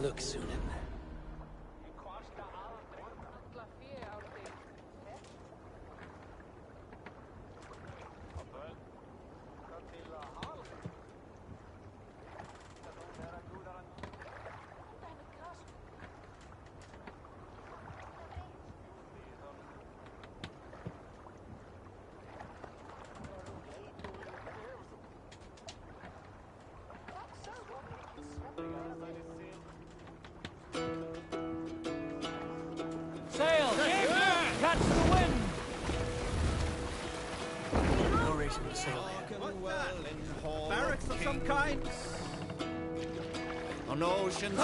look soon. Sail! Catch the wind! No reason to sail here. Barracks of some kind? On oceans.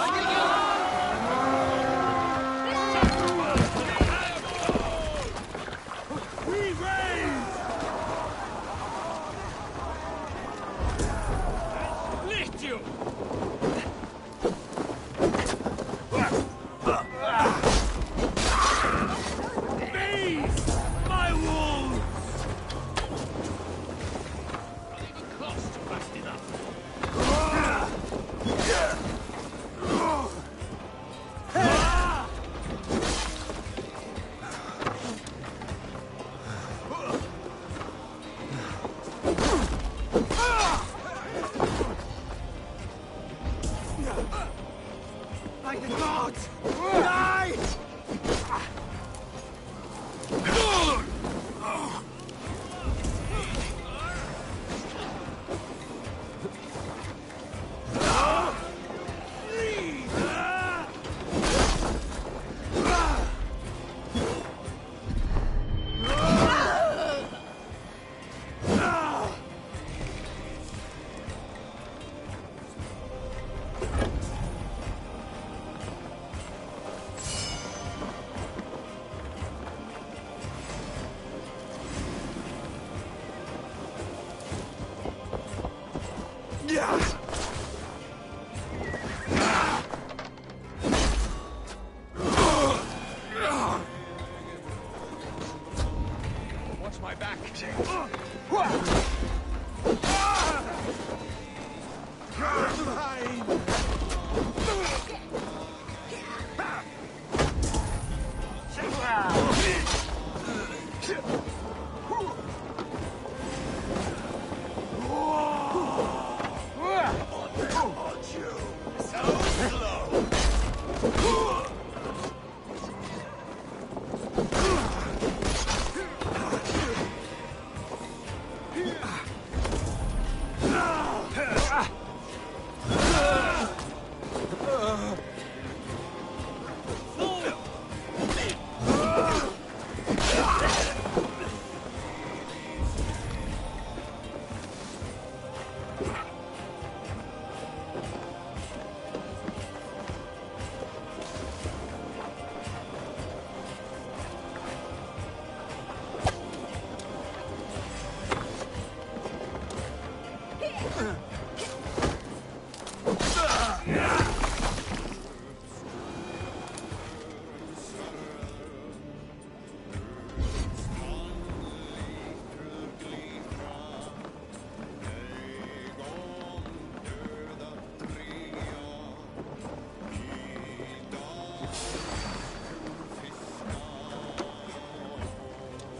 We raise! Licht you! My wounds! Not even close to fast enough. Like the gods! Die! Watch my back.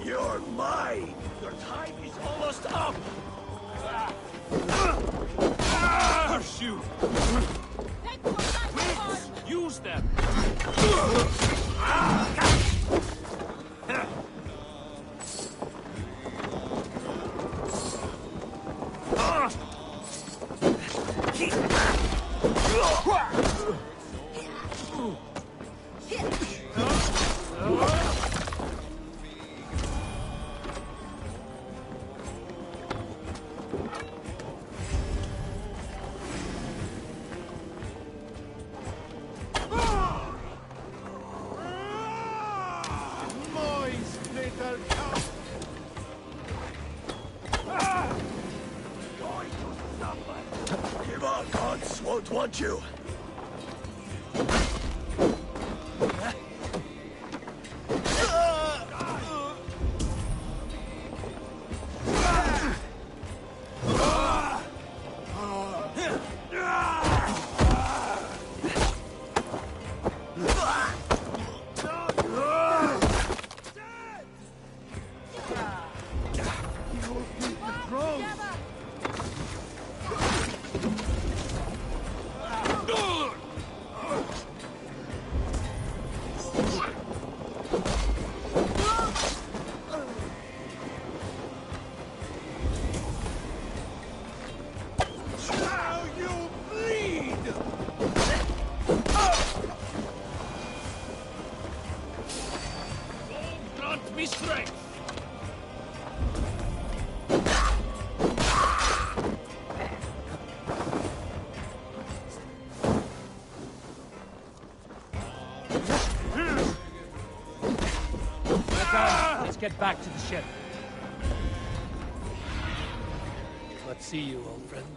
You're mine! Your time is almost up! Shoot! Use them! Give our gods won't want you! get back to the ship. Let's see you, old friend.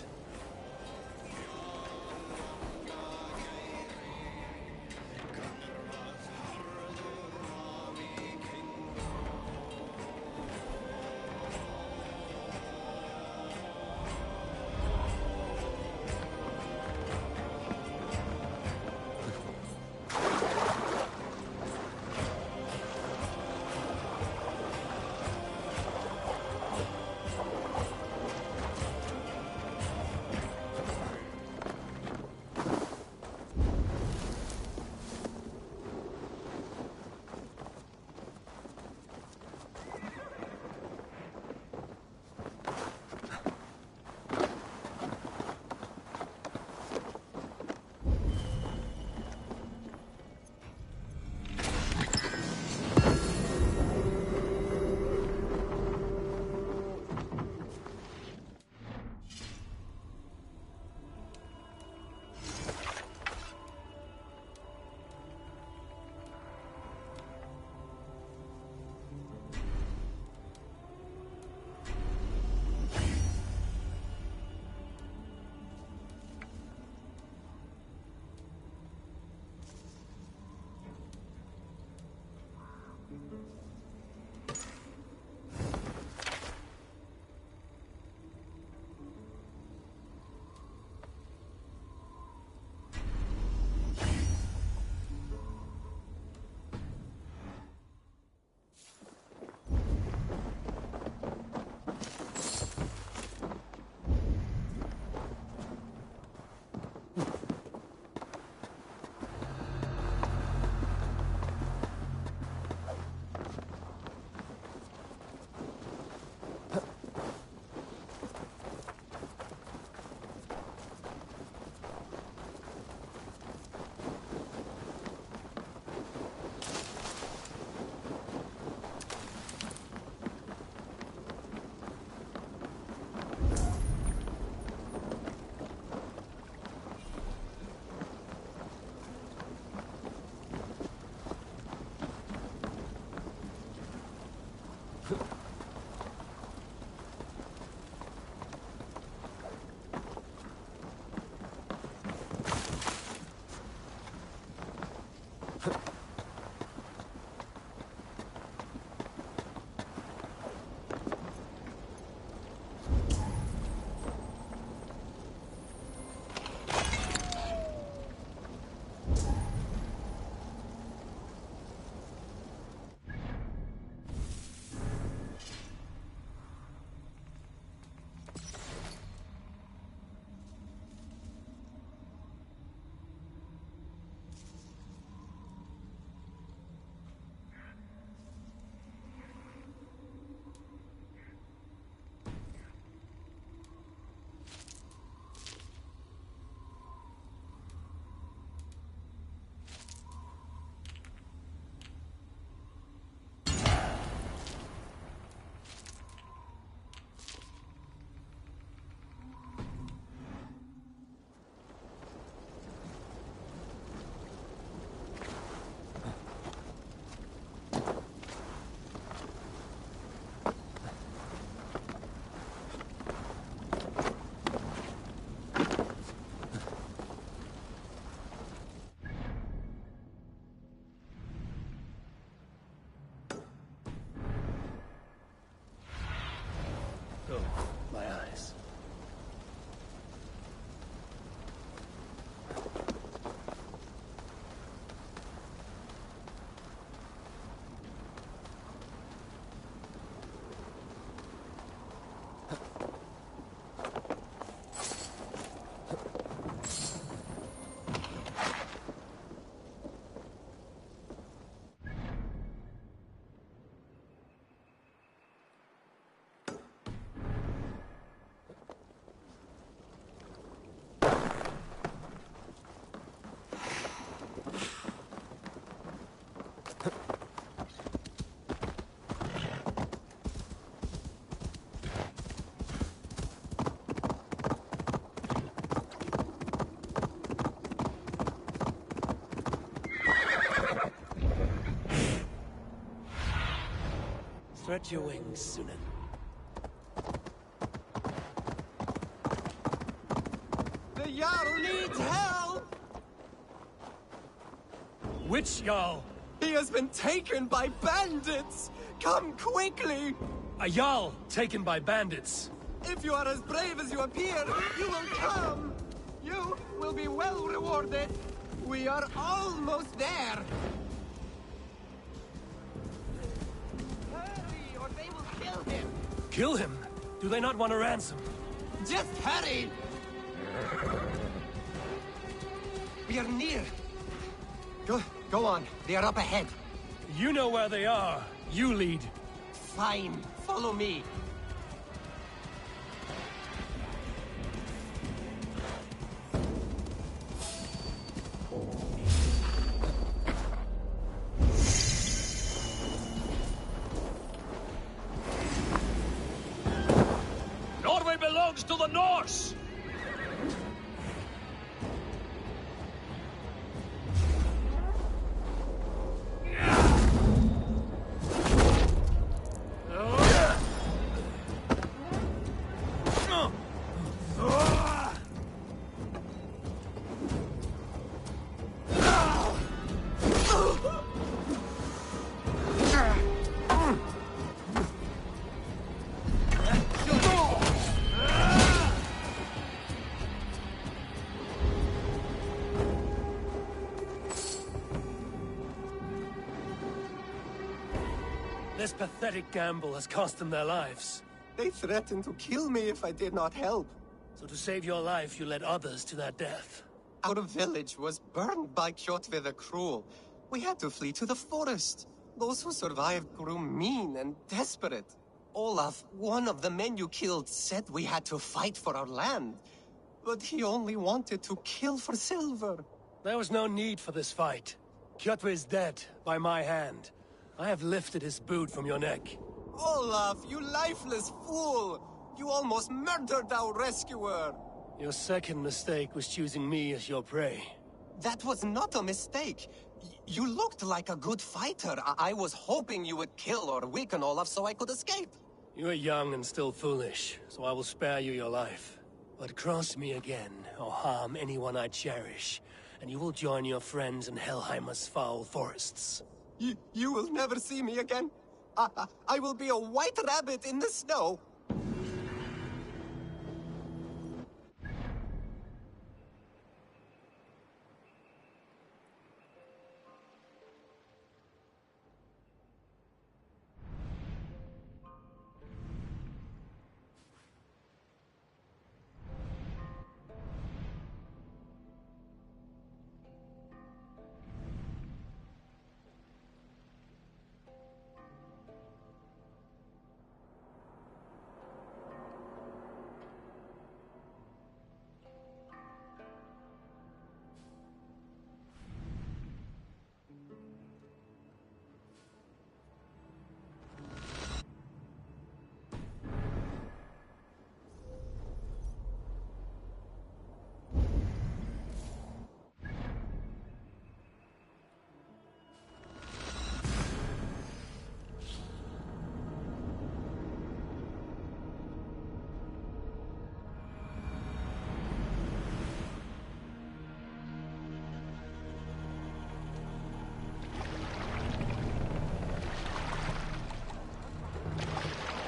Spread your wings, Sunan. The Jarl needs help! Which Jarl? He has been taken by bandits! Come quickly! A Jarl taken by bandits. If you are as brave as you appear, you will come! You will be well rewarded! We are almost there! Hurry, or they will kill him! Kill him? Do they not want a ransom? Just hurry! We are near! Go on, they are up ahead. You know where they are. You lead. Fine, follow me. Norway belongs to the Norse! This pathetic gamble has cost them their lives. They threatened to kill me if I did not help. So to save your life, you led others to their death. Our village was burned by Kjotve the Cruel. We had to flee to the forest. Those who survived grew mean and desperate. Olaf, one of the men you killed, said we had to fight for our land. But he only wanted to kill for silver. There was no need for this fight. Kjotve is dead, by my hand. I have lifted his boot from your neck. Olaf, you lifeless fool! You almost murdered our rescuer! Your second mistake was choosing me as your prey. That was not a mistake. You looked like a good fighter. I was hoping you would kill or weaken Olaf so I could escape. You are young and still foolish, so I will spare you your life. But cross me again, or harm anyone I cherish, and you will join your friends in Helheimer's foul forests. You will never see me again. I will be a white rabbit in the snow.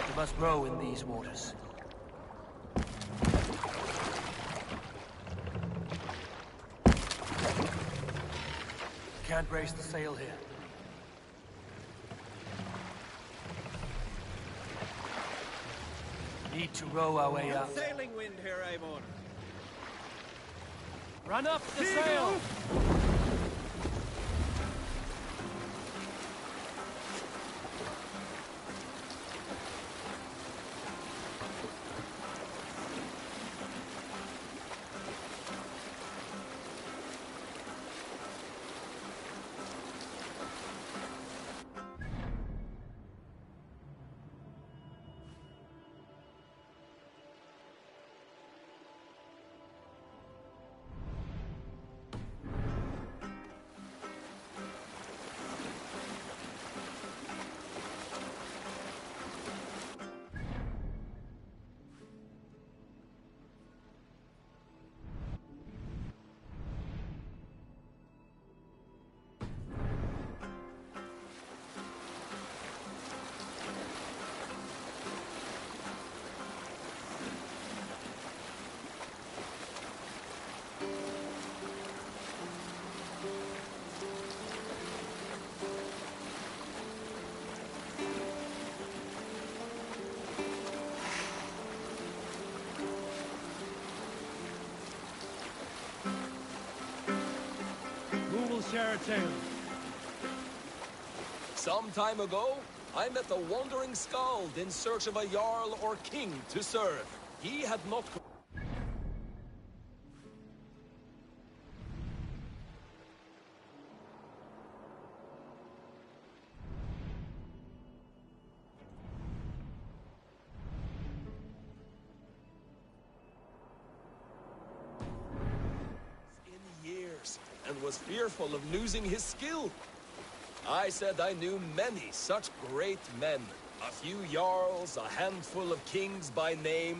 You must row in these waters. Can't raise the sail here. Need to row our way out. Sailing wind here, Eivor. Run up the sail! share a tale. Some time ago, I met a wandering skald in search of a jarl or king to serve. He had not... in years, and was fearful of losing his skill. I said I knew many such great men. A few jarls, a handful of kings by name.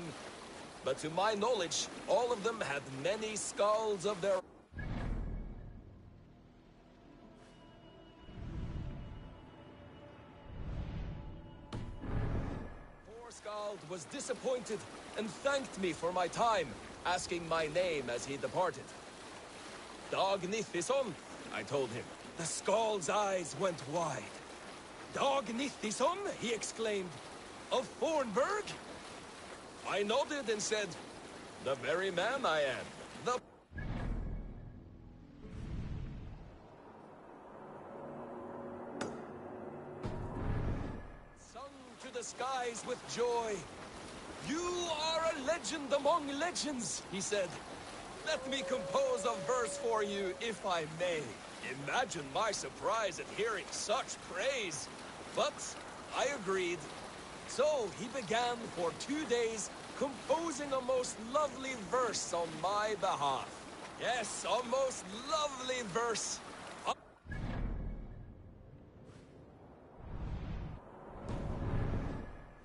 But to my knowledge, all of them had many skalds of their... Poor skald was disappointed and thanked me for my time, asking my name as he departed. Dag Nithison, I told him. The skald's eyes went wide. Dag Nithison, he exclaimed. Of Fornburg? I nodded and said, the very man I am. The... Sung to the skies with joy. You are a legend among legends, he said. Let me compose a verse for you, if I may. Imagine my surprise at hearing such praise. But I agreed. So he began for 2 days composing a most lovely verse on my behalf. Yes, a most lovely verse.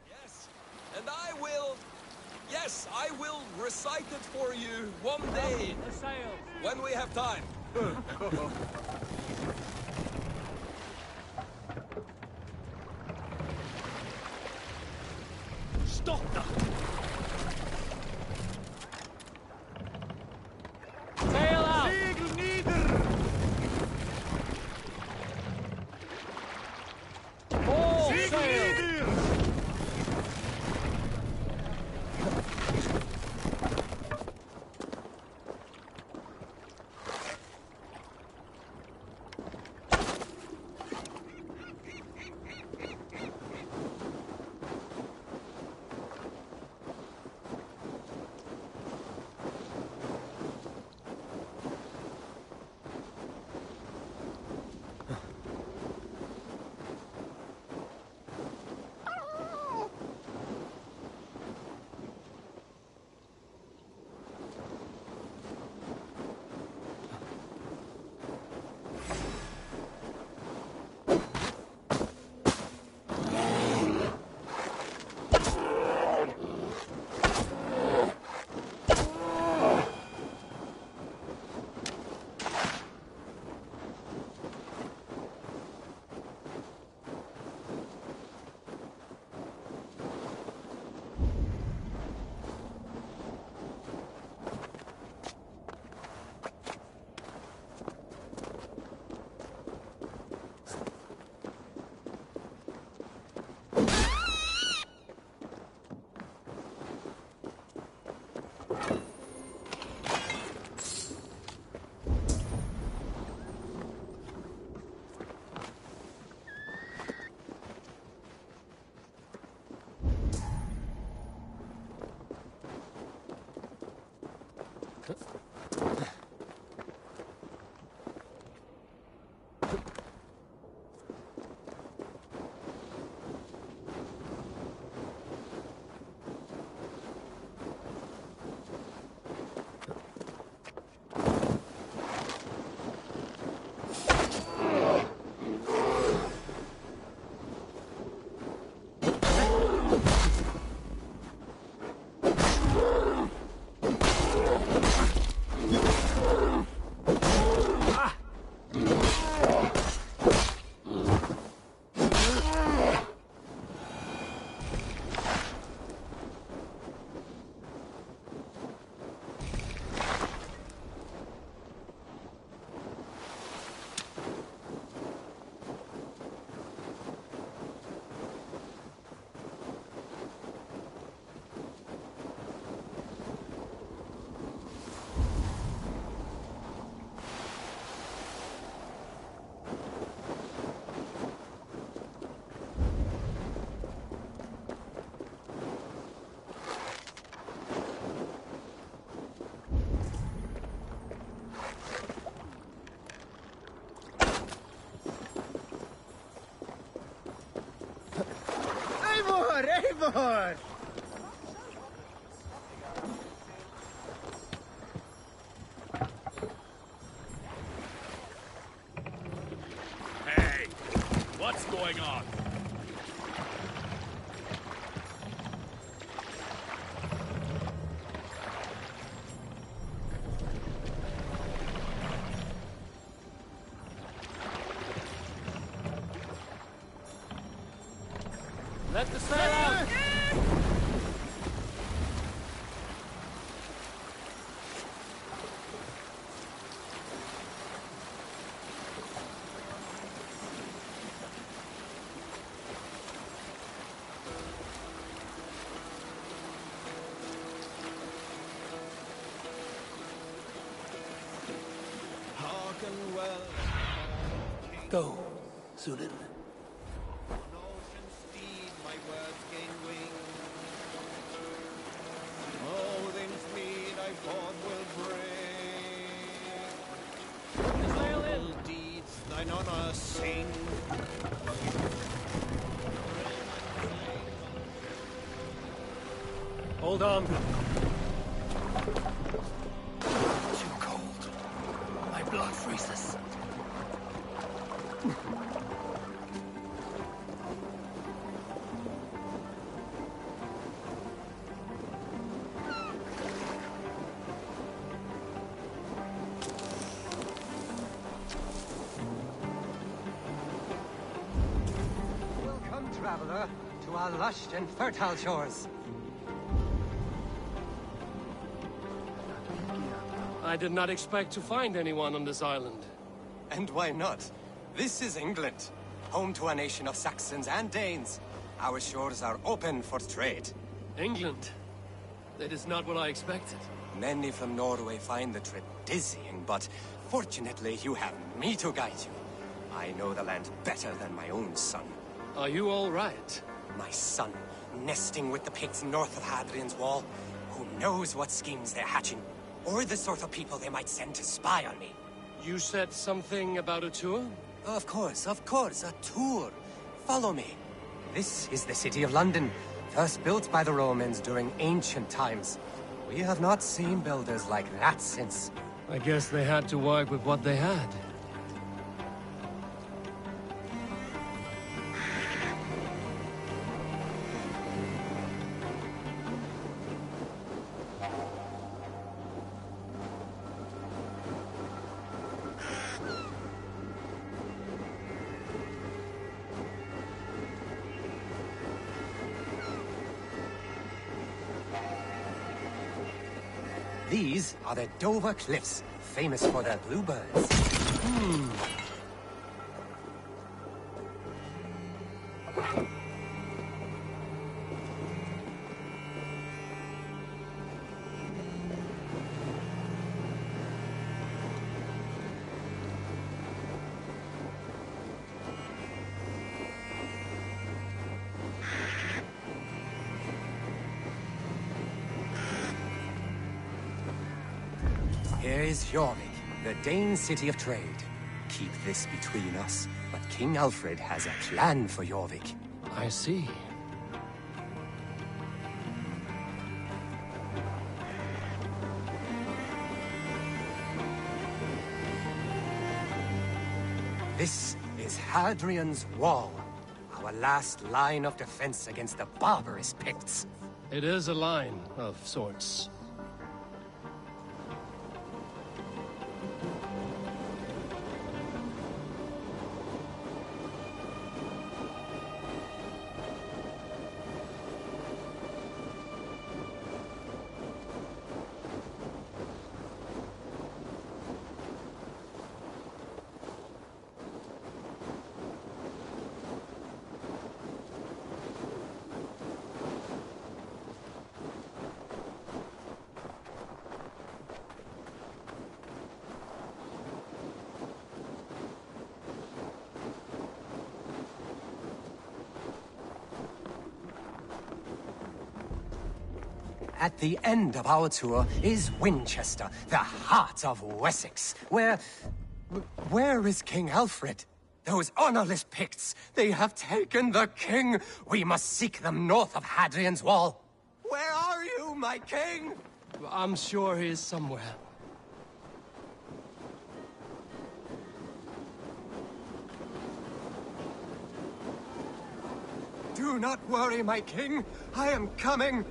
Yes, and I will... Yes, I will recite it for you one day. When we have time. Stop that! Sail out! Segel nieder! All sail! Good. Hey, what's going on? Let the sail out. Go, Zulin. Sail in. Thine honor sing. Hold on. Too cold. My blood freezes. Welcome, traveler, to our lush and fertile shores. I did not expect to find anyone on this island. And why not? This is England, home to a nation of Saxons and Danes. Our shores are open for trade. England? That is not what I expected. Many from Norway find the trip dizzying, but fortunately you have me to guide you. I know the land better than my own son. Are you all right? My son, nesting with the pigs north of Hadrian's Wall. Who knows what schemes they're hatching, or the sort of people they might send to spy on me. You said something about a tour? Of course, a tour. Follow me. This is the city of London, first built by the Romans during ancient times. We have not seen builders like that since. I guess they had to work with what they had. These are the Dover Cliffs, famous for their bluebirds. Here is Jorvik, the Dane city of trade. Keep this between us, but King Alfred has a plan for Jorvik. I see. This is Hadrian's Wall, our last line of defense against the barbarous Picts. It is a line of sorts. At the end of our tour is Winchester, the heart of Wessex, where is King Alfred? Those honorless Picts, they have taken the king! We must seek them north of Hadrian's Wall! Where are you, my king? I'm sure he is somewhere. Do not worry, my king. I am coming.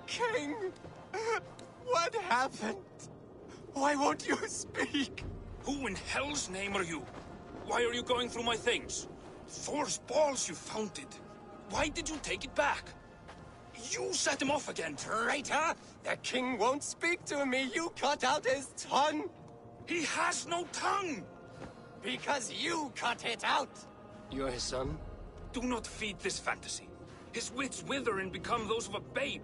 King! What happened? Why won't you speak? Who in hell's name are you? Why are you going through my things? Thor's balls, you found it. Why did you take it back? You set him off again. Traitor! The king won't speak to me. You cut out his tongue. He has no tongue! Because you cut it out. You're his son? Do not feed this fantasy. His wits wither and become those of a babe.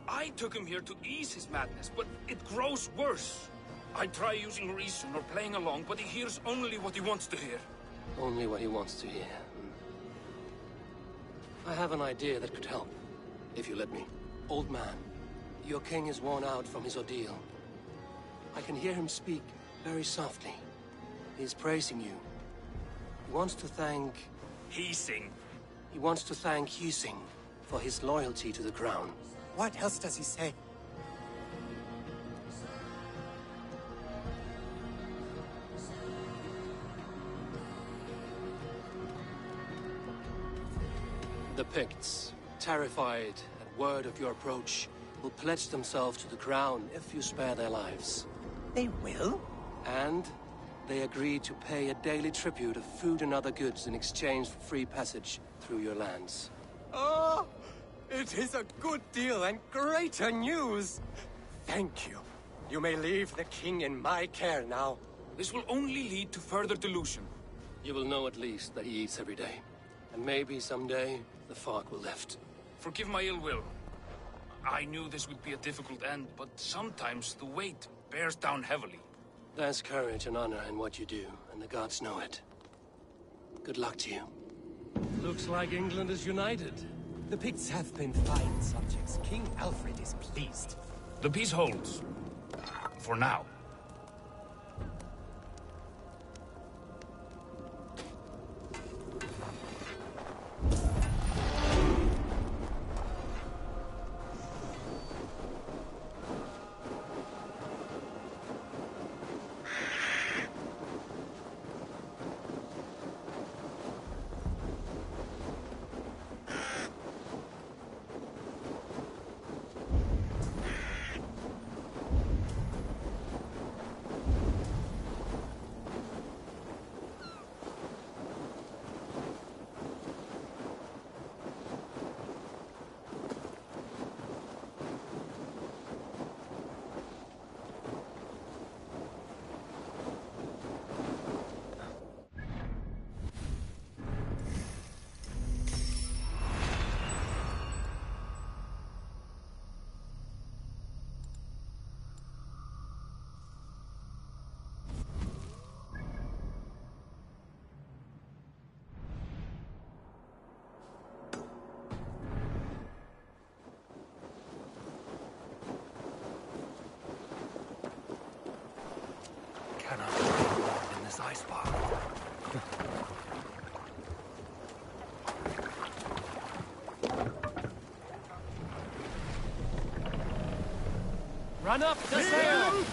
I took him here to ease his madness, but it grows worse. I try using reason or playing along, but he hears only what he wants to hear. Only what he wants to hear. I have an idea that could help, if you let me. Old man, your king is worn out from his ordeal. I can hear him speak very softly. He is praising you. He wants to thank... He wants to thank Hysing for his loyalty to the crown. What else does he say? The Picts, terrified at word of your approach, will pledge themselves to the crown if you spare their lives. They will? And they agree to pay a daily tribute of food and other goods in exchange for free passage through your lands. Oh! It is a good deal and greater news! Thank you. You may leave the king in my care now. This will only lead to further delusion. You will know at least that he eats every day. And maybe someday, the fog will lift. Forgive my ill will. I knew this would be a difficult end, but sometimes the weight bears down heavily. There's courage and honor in what you do, and the gods know it. Good luck to you. Looks like England is united. The Picts have been fine subjects. King Alfred is pleased. The peace holds. For now. In this ice bar. Run up the sail!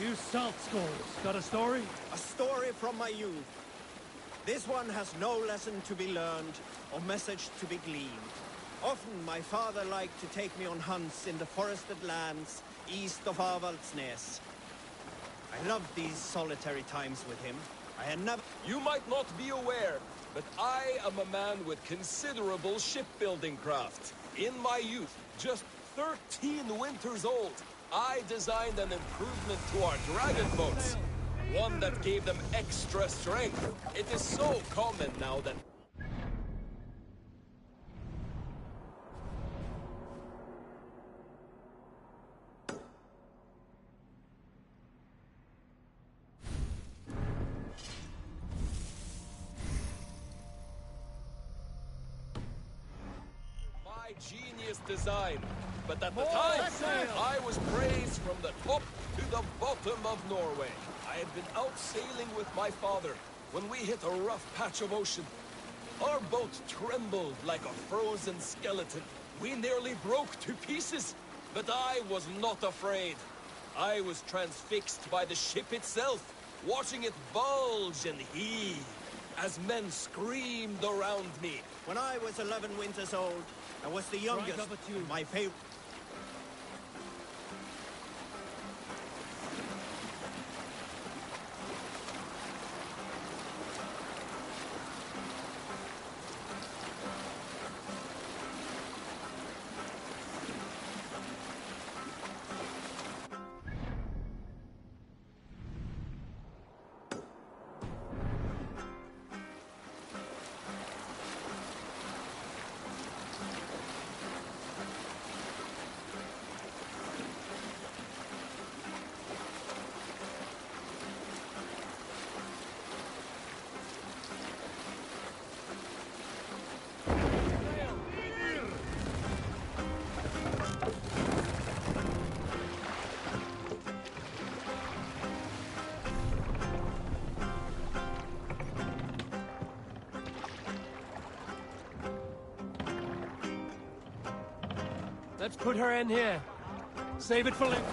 You salt skulls, got a story? A story from my youth. This one has no lesson to be learned or message to be gleaned. Often my father liked to take me on hunts in the forested lands east of Avaldsnes. I loved these solitary times with him. I had never... You might not be aware, but I am a man with considerable shipbuilding craft. In my youth, just 13 winters old, I designed an improvement to our dragon boats. One that gave them extra strength. It is so common now that... My genius design. But at the time, I was praised from the top to the bottom of Norway. I had been out sailing with my father when we hit a rough patch of ocean. Our boat trembled like a frozen skeleton. We nearly broke to pieces, but I was not afraid. I was transfixed by the ship itself, watching it bulge and heave as men screamed around me. When I was 11 winters old, I was the youngest. My favorite. Let's put her in here. Save it for later.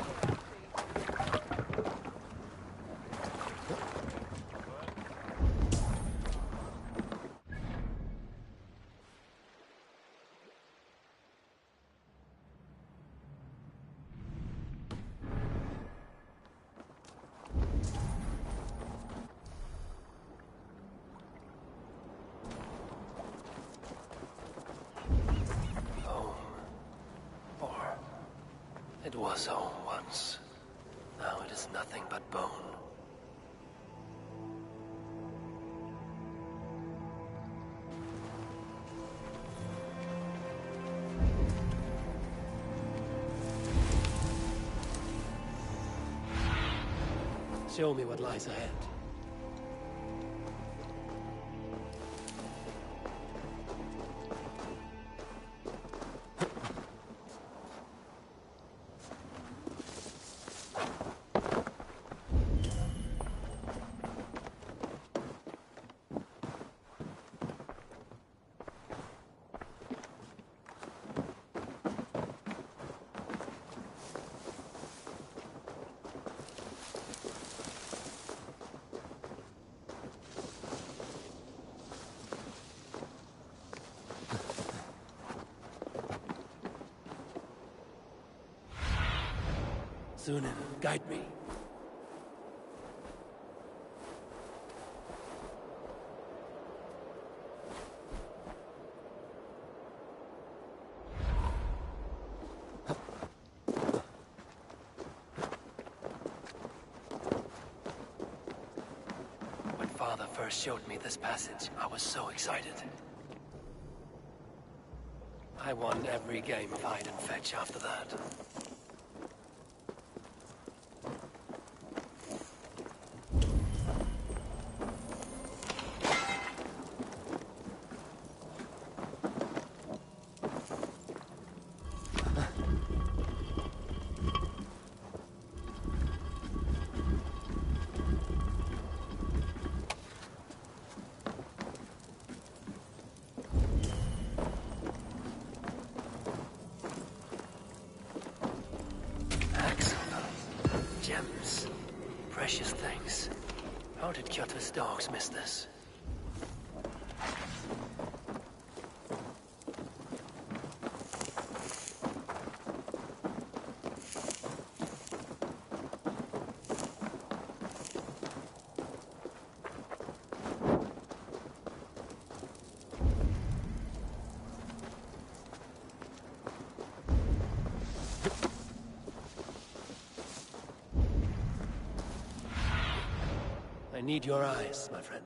It was home once. Now it is nothing but bone. Show me what lies ahead. Sunan, guide me. When Father first showed me this passage, I was so excited. I won every game of hide and fetch after that. Gems. Precious things. How did Kjotve's dogs miss this? need your eyes, my friend.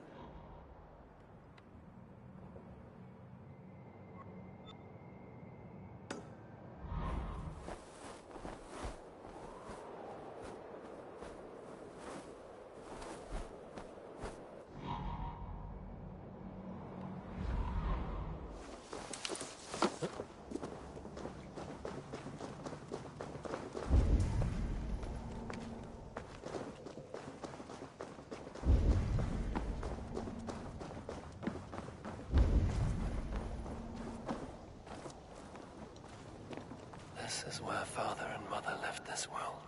This is where father and mother left this world.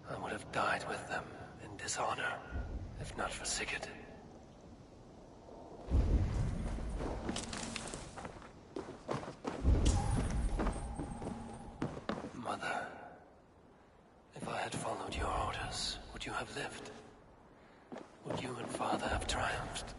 I would have died with them in dishonor, if not for Sigurd. Mother, if I had followed your orders, would you have lived? Would you and father have triumphed?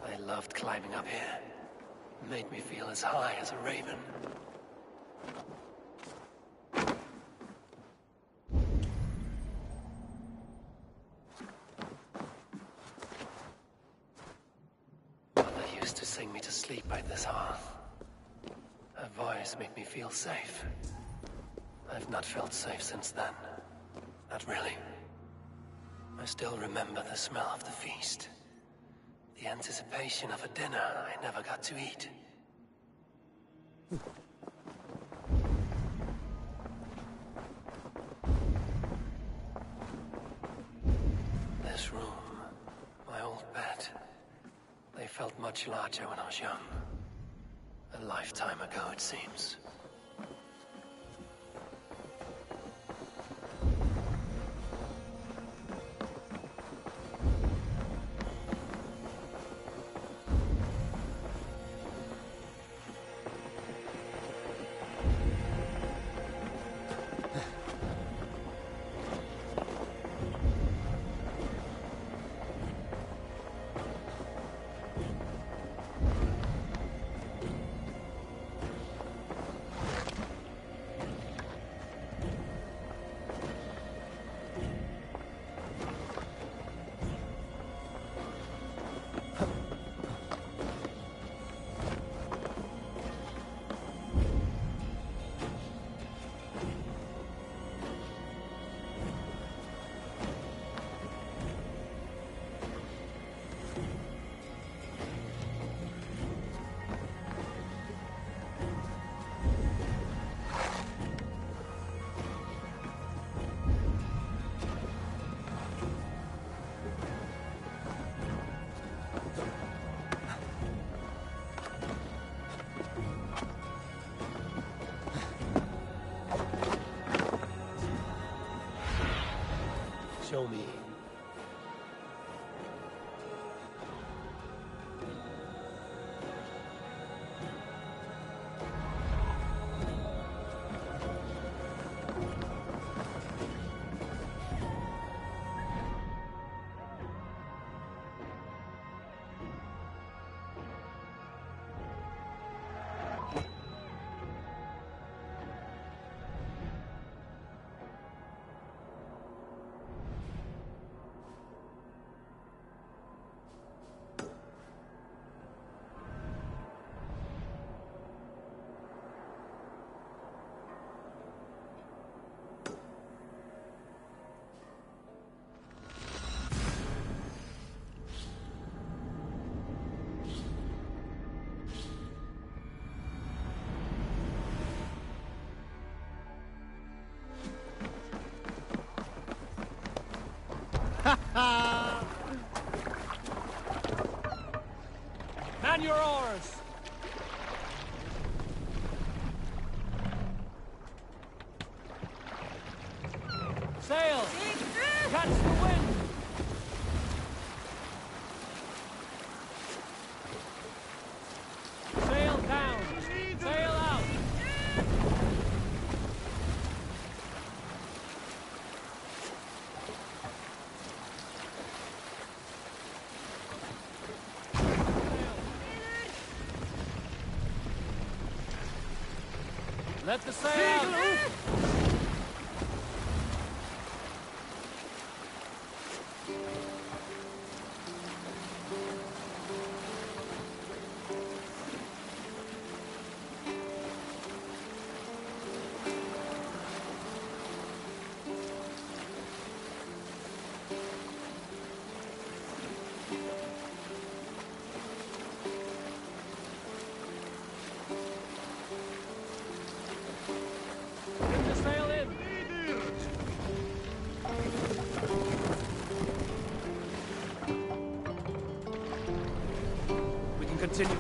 I loved climbing up here. It made me feel as high as a raven. Mother used to sing me to sleep by this hearth. Her voice made me feel safe. I've not felt safe since then. Not really. I still remember the smell of the feast. The anticipation of a dinner I never got to eat. This room, my old bed, they felt much larger when I was young. A lifetime ago, it seems. Show me. Man your oars! Sail! Catch the wind! Sail down! Sail out! Let the sail out! Get the sail in! We can continue.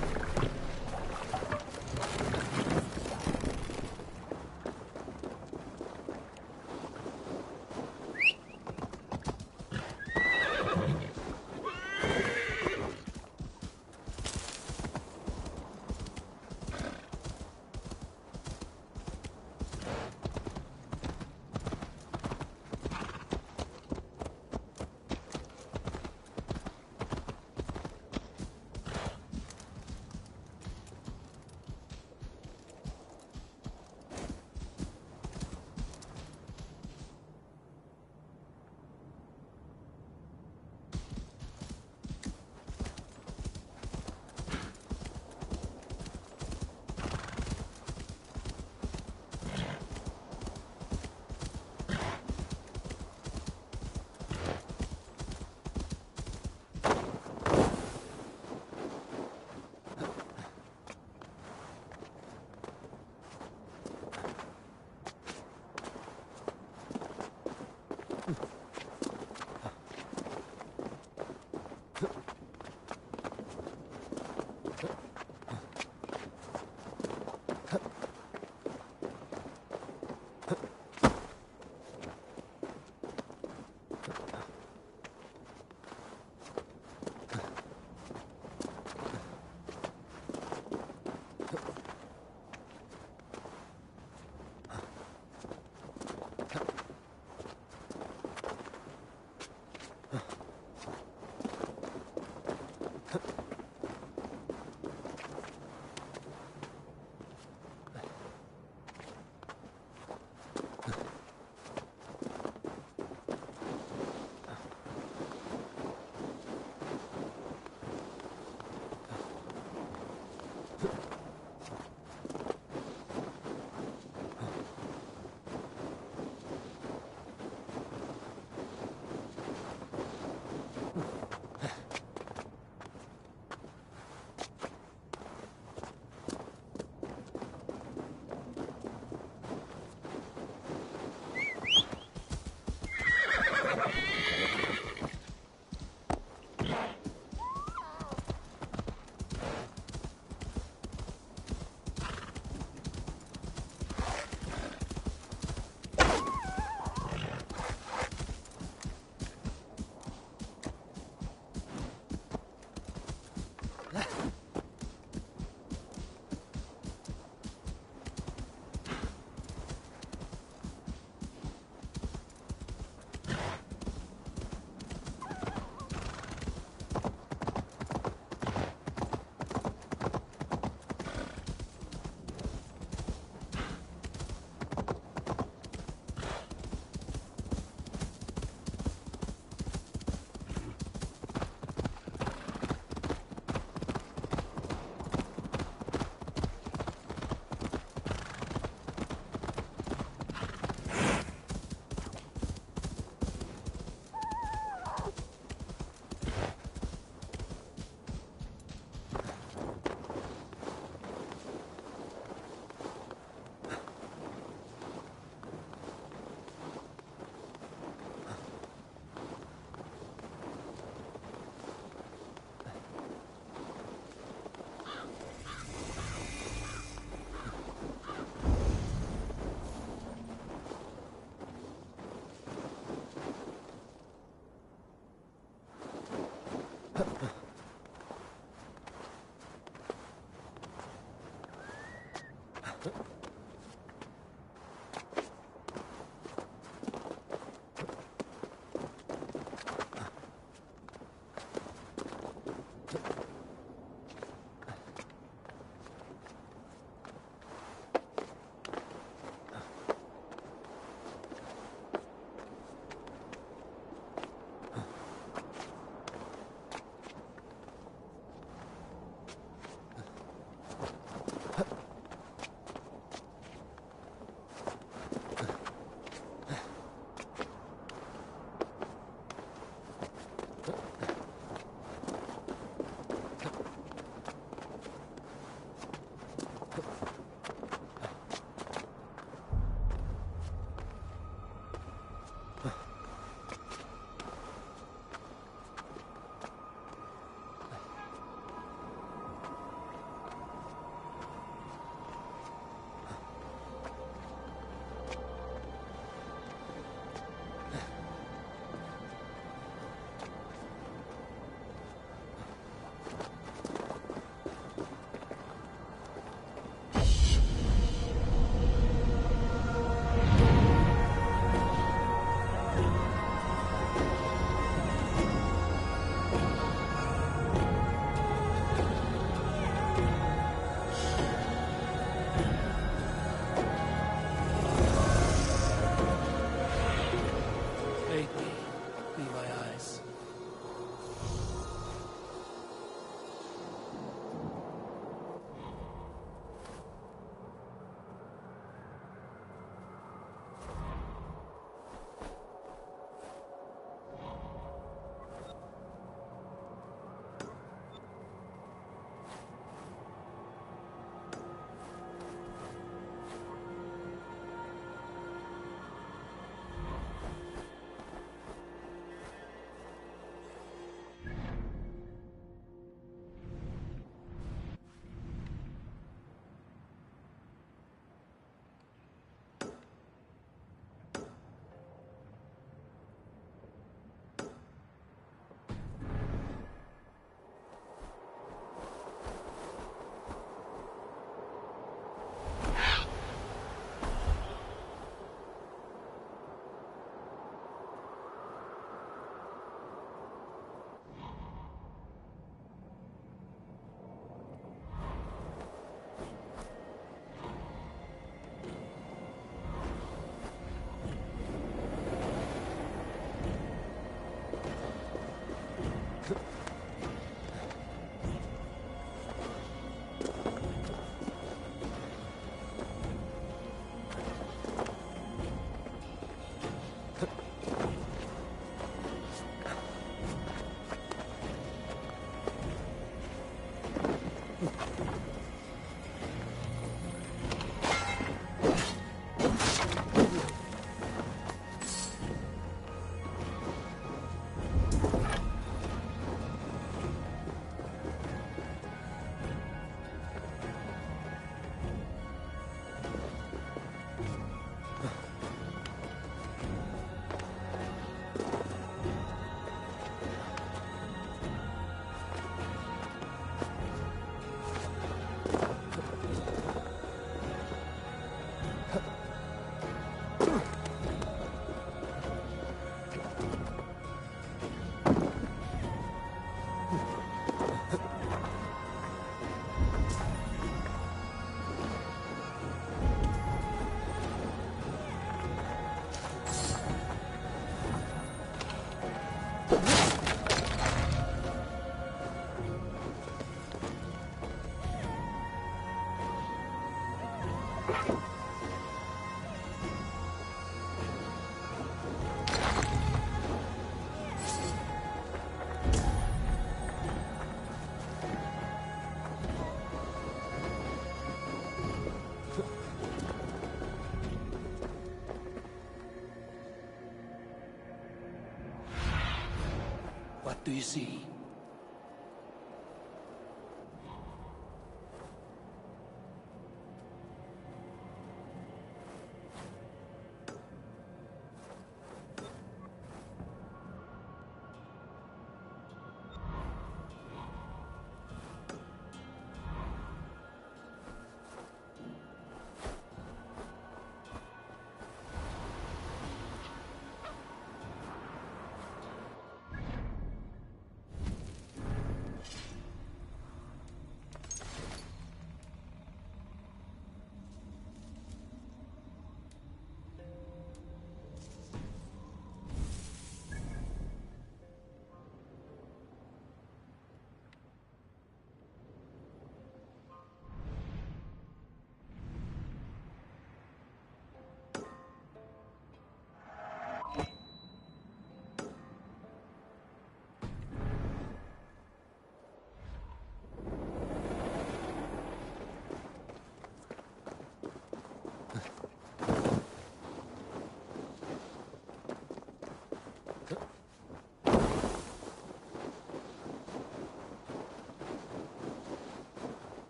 What do you see?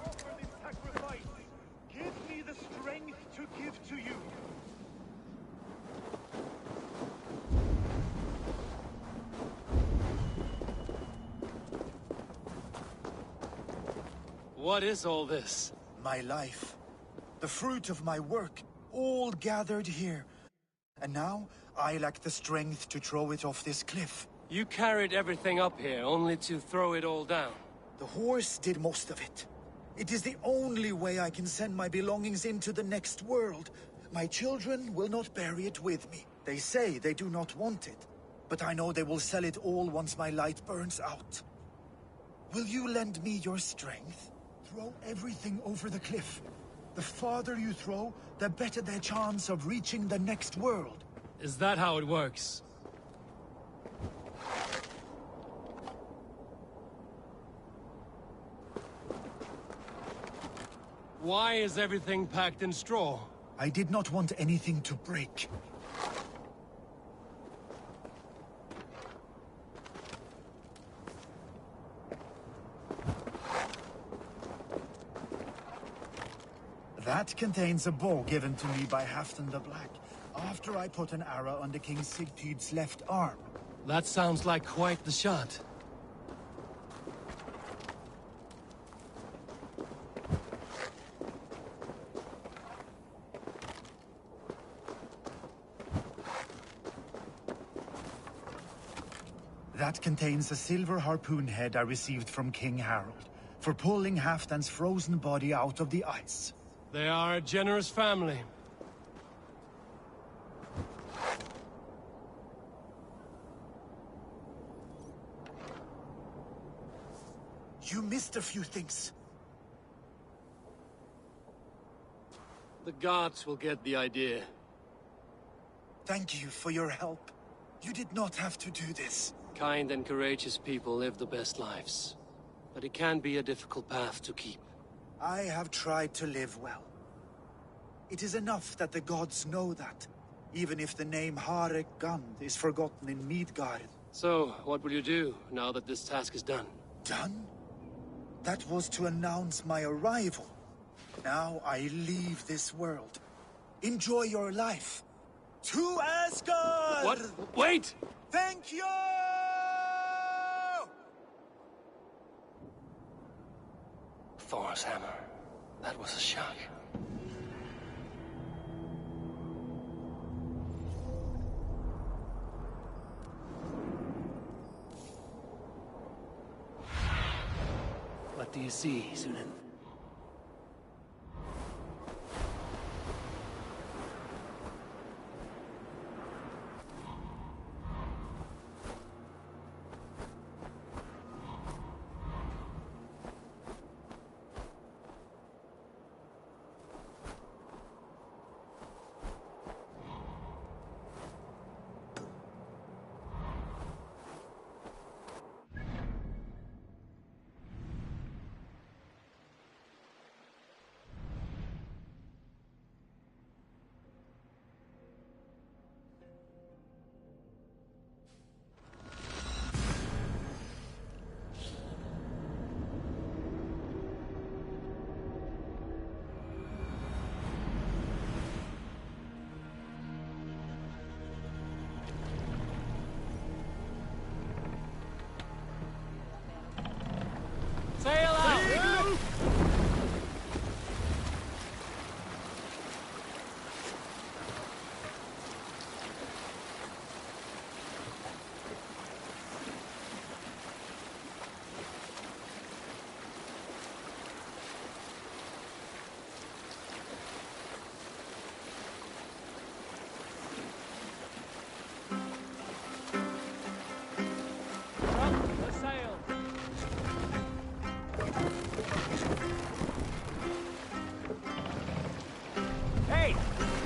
Offer this sacrifice. Give me the strength to give to you. What is all this? My life, the fruit of my work, all gathered here. And now, I lack the strength to throw it off this cliff. You carried everything up here only to throw it all down. The horse did most of it. It is the only way I can send my belongings into the next world. My children will not bury it with me. They say they do not want it, but I know they will sell it all once my light burns out. Will you lend me your strength? Throw everything over the cliff. The farther you throw, the better their chance of reaching the next world. Is that how it works? Why is everything packed in straw? I did not want anything to break. That contains a bow given to me by Halfdan the Black, after I put an arrow under King Sigtyd's left arm. That sounds like quite the shot. That contains a silver harpoon head I received from King Harold, for pulling Halfdan's frozen body out of the ice. They are a generous family. You missed a few things. The gods will get the idea. Thank you for your help. You did not have to do this. Kind and courageous people live the best lives. But it can be a difficult path to keep. I have tried to live well. It is enough that the gods know that, even if the name Harek Gand is forgotten in Midgard. So, what will you do, now that this task is done? Done? That was to announce my arrival. Now I leave this world. Enjoy your life. To Asgard! What? Wait! Thank you! Thor's hammer. That was a shot. What do you see, Sunan?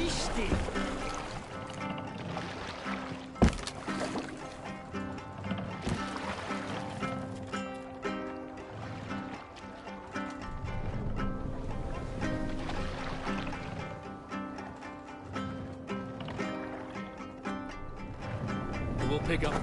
Tasty! We'll pick up.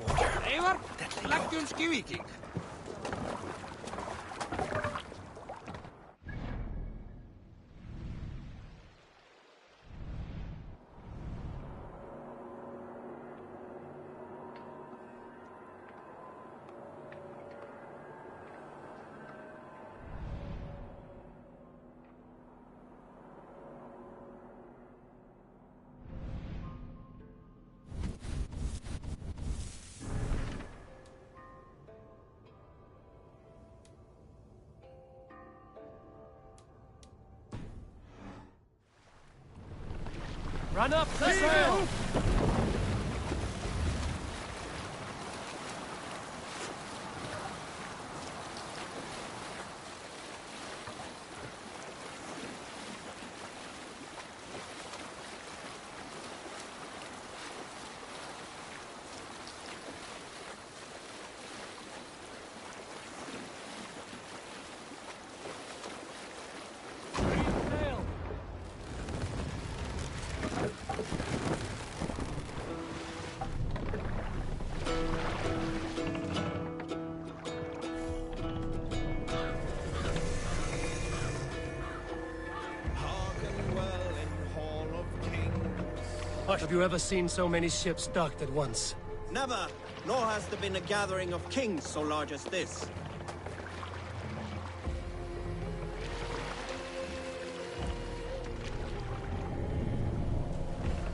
Water. Eivor, läkkynski viking. Run up the sail! Have you ever seen so many ships docked at once? Never, nor has there been a gathering of kings so large as this.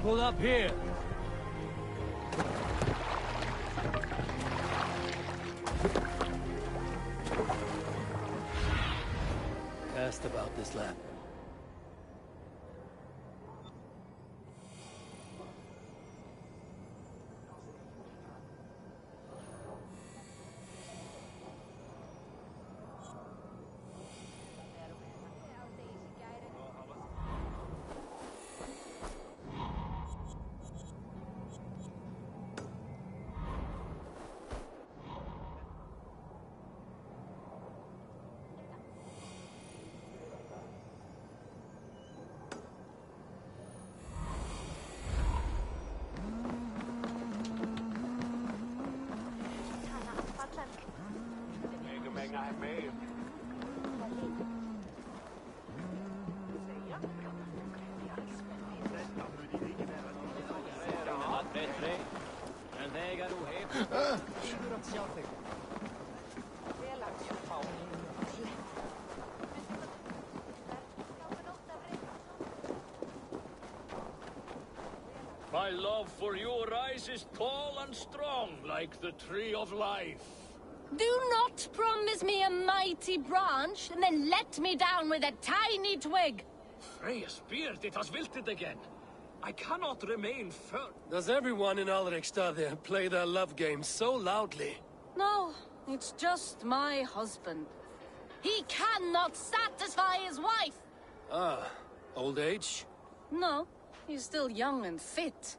Pull up here! Cast about this lap. My love for you rises tall and strong like the tree of life. Do not promise me a mighty branch and then let me down with a tiny twig. Freya's beard, it has wilted again. I cannot remain firm. Does everyone in Alrikstad there play their love game so loudly? No, it's just my husband. He cannot satisfy his wife. Ah, old age? No, he's still young and fit.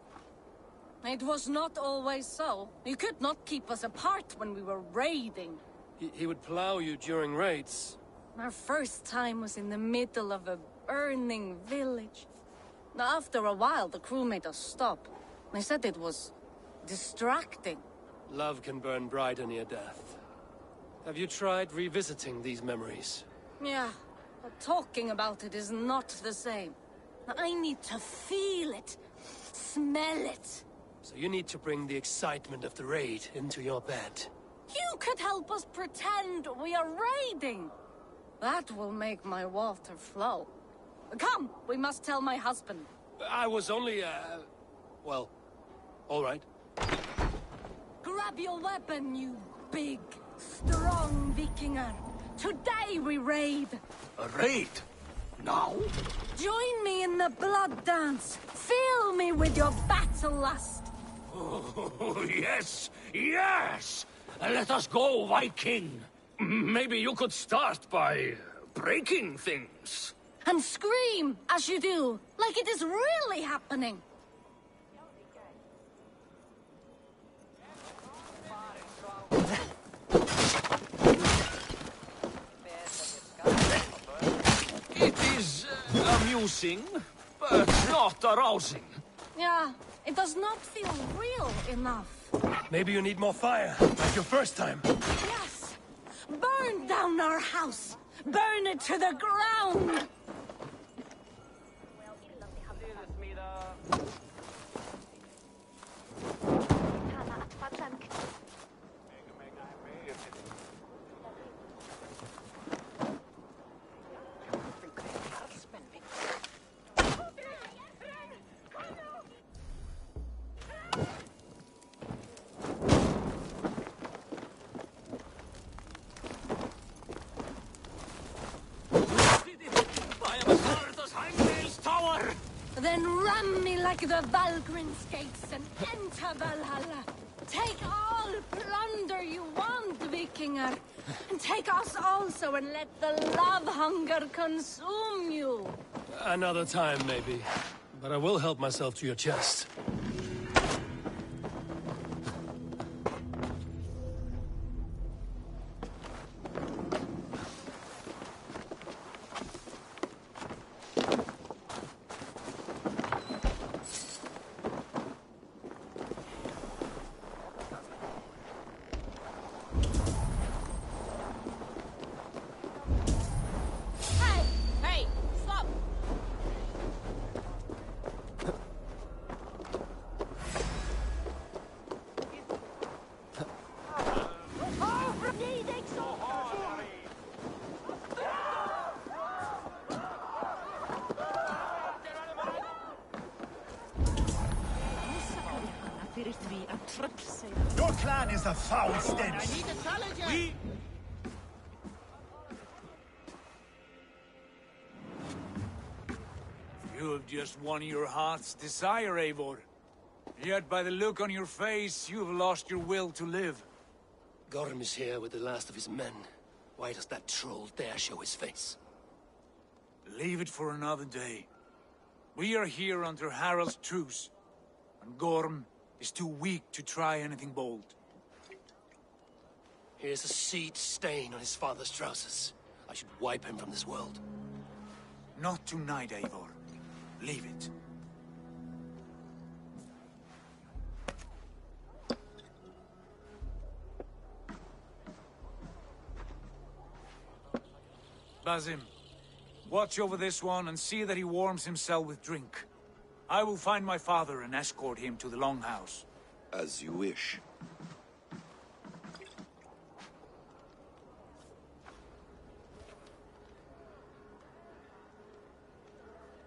It was not always so. You could not keep us apart when we were raiding. He would plow you during raids. Our first time was in the middle of a burning village. After a while, the crew made us stop. They said it was distracting. Love can burn brighter near death. Have you tried revisiting these memories? Yeah, but talking about it is not the same. I need to feel it, smell it. So you need to bring the excitement of the raid into your bed. You could help us pretend we are raiding. That will make my water flow. Come, we must tell my husband. I was only, well, all right. Grab your weapon, you big, strong Vikinger. Today we raid. A raid? Now? Join me in the blood dance. Fill me with your battle lust. Oh, yes, yes! Let us go, Viking. Maybe you could start by breaking things. And scream as you do, like it is really happening. It is amusing, but not arousing. Yeah, it does not feel real enough. Maybe you need more fire, like your first time. Yes! Burn down our house! Burn it to the ground! Then ram me like the Valgrin's gates and enter Valhalla. Take all plunder you want, Vikinger. And take us also and let the love hunger consume you. Another time, maybe. But I will help myself to your chest. Hey, stop! Your clan is a foul stench. You have just won your heart's desire, Eivor. Yet by the look on your face, you have lost your will to live. Gorm is here with the last of his men. Why does that troll dare show his face? Leave it for another day. We are here under Harald's truce, and Gorm is too weak to try anything bold. Here's a seed stain on his father's trousers. I should wipe him from this world. Not tonight, Eivor. Leave it. Basim, watch over this one and see that he warms himself with drink. I will find my father and escort him to the Longhouse. As you wish.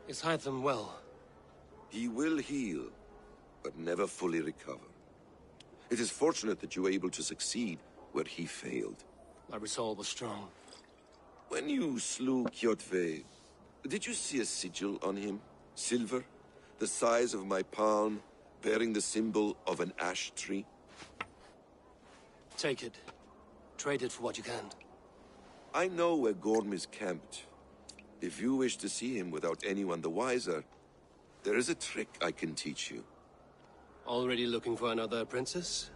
Is Hytham well? He will heal, but never fully recover. It is fortunate that you were able to succeed where he failed. My resolve was strong. When you slew Kjotve, did you see a sigil on him? Silver? The size of my palm, bearing the symbol of an ash tree? Take it. Trade it for what you can. I know where Gorm is camped. If you wish to see him without anyone the wiser, there is a trick I can teach you. Already looking for another princess?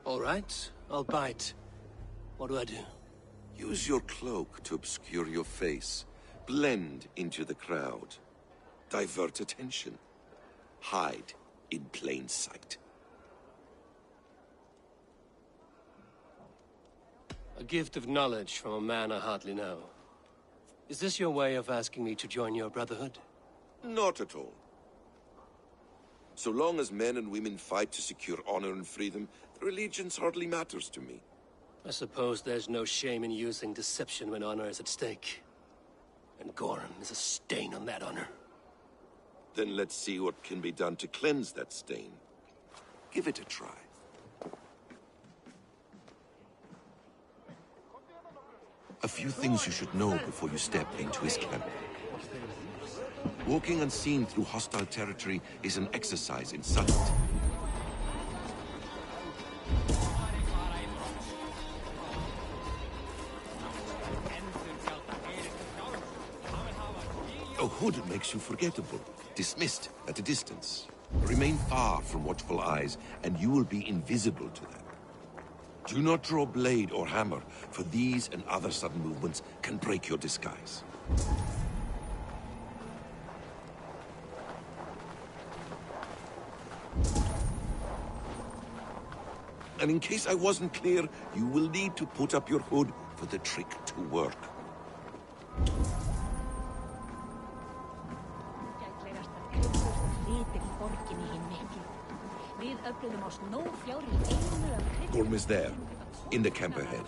All right, I'll bite. What do I do? Use your cloak to obscure your face. Blend into the crowd. Divert attention. Hide in plain sight. A gift of knowledge from a man I hardly know. Is this your way of asking me to join your brotherhood? Not at all. So long as men and women fight to secure honor and freedom, their allegiance hardly matters to me. I suppose there's no shame in using deception when honor is at stake. And Gorham is a stain on that honor. Then let's see what can be done to cleanse that stain. Give it a try. A few things you should know before you step into his camp. Walking unseen through hostile territory is an exercise in subtlety. A hood makes you forgettable, dismissed at a distance. Remain far from watchful eyes, and you will be invisible to them. Do not draw blade or hammer, for these and other sudden movements can break your disguise. And in case I wasn't clear, you will need to put up your hood for the trick to work. Gorm is there, in the camp ahead.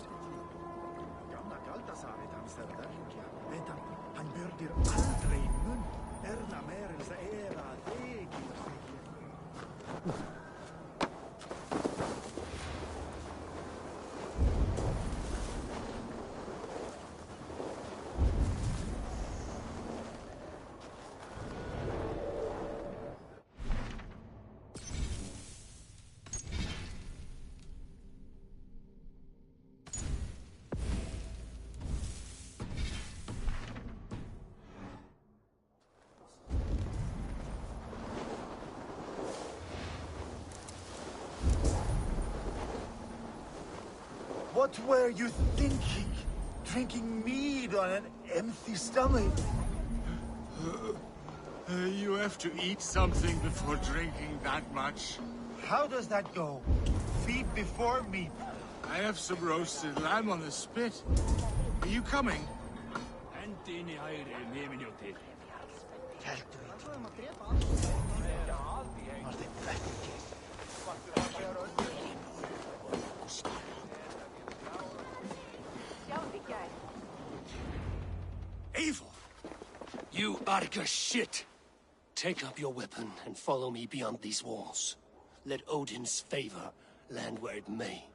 What were you thinking? Drinking mead on an empty stomach? You have to eat something before drinking that much. How does that go? Feed before meat. I have some roasted lamb on the spit. Are you coming? Evil! You Arca shit! Take up your weapon and follow me beyond these walls. Let Odin's favor land where it may.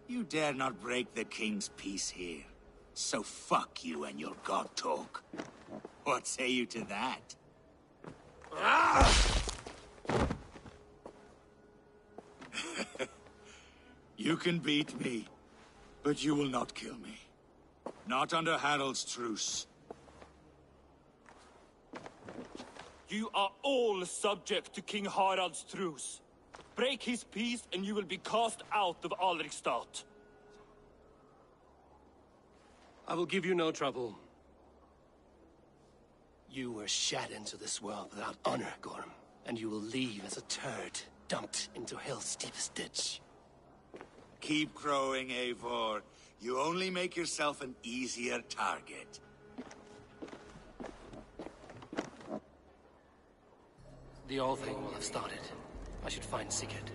You dare not break the king's peace here. So fuck you and your god talk. What say you to that? You can beat me, but you will not kill me. Not under Harald's truce. You are all subject to King Harald's truce. Break his peace and you will be cast out of Alrikstad. I will give you no trouble. You were shat into this world without honor, Gorm, and you will leave as a turd dumped into hell's deepest ditch. Keep crowing, Eivor. You only make yourself an easier target. The All Thing will have started. I should find Sigurd.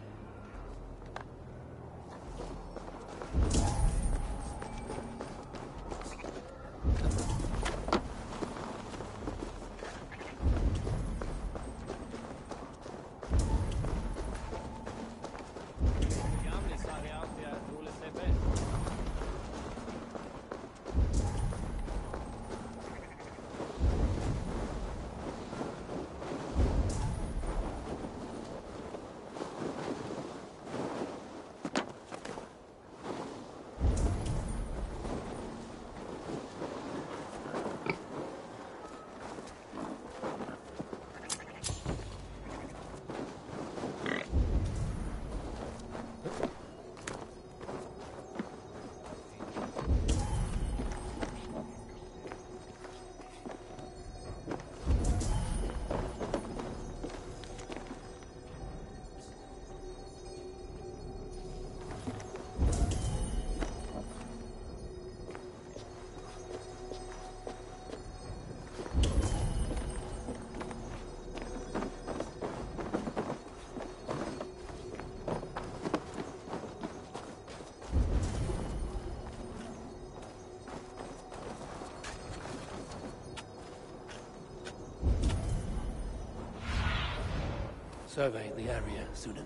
Survey the area, Sunan.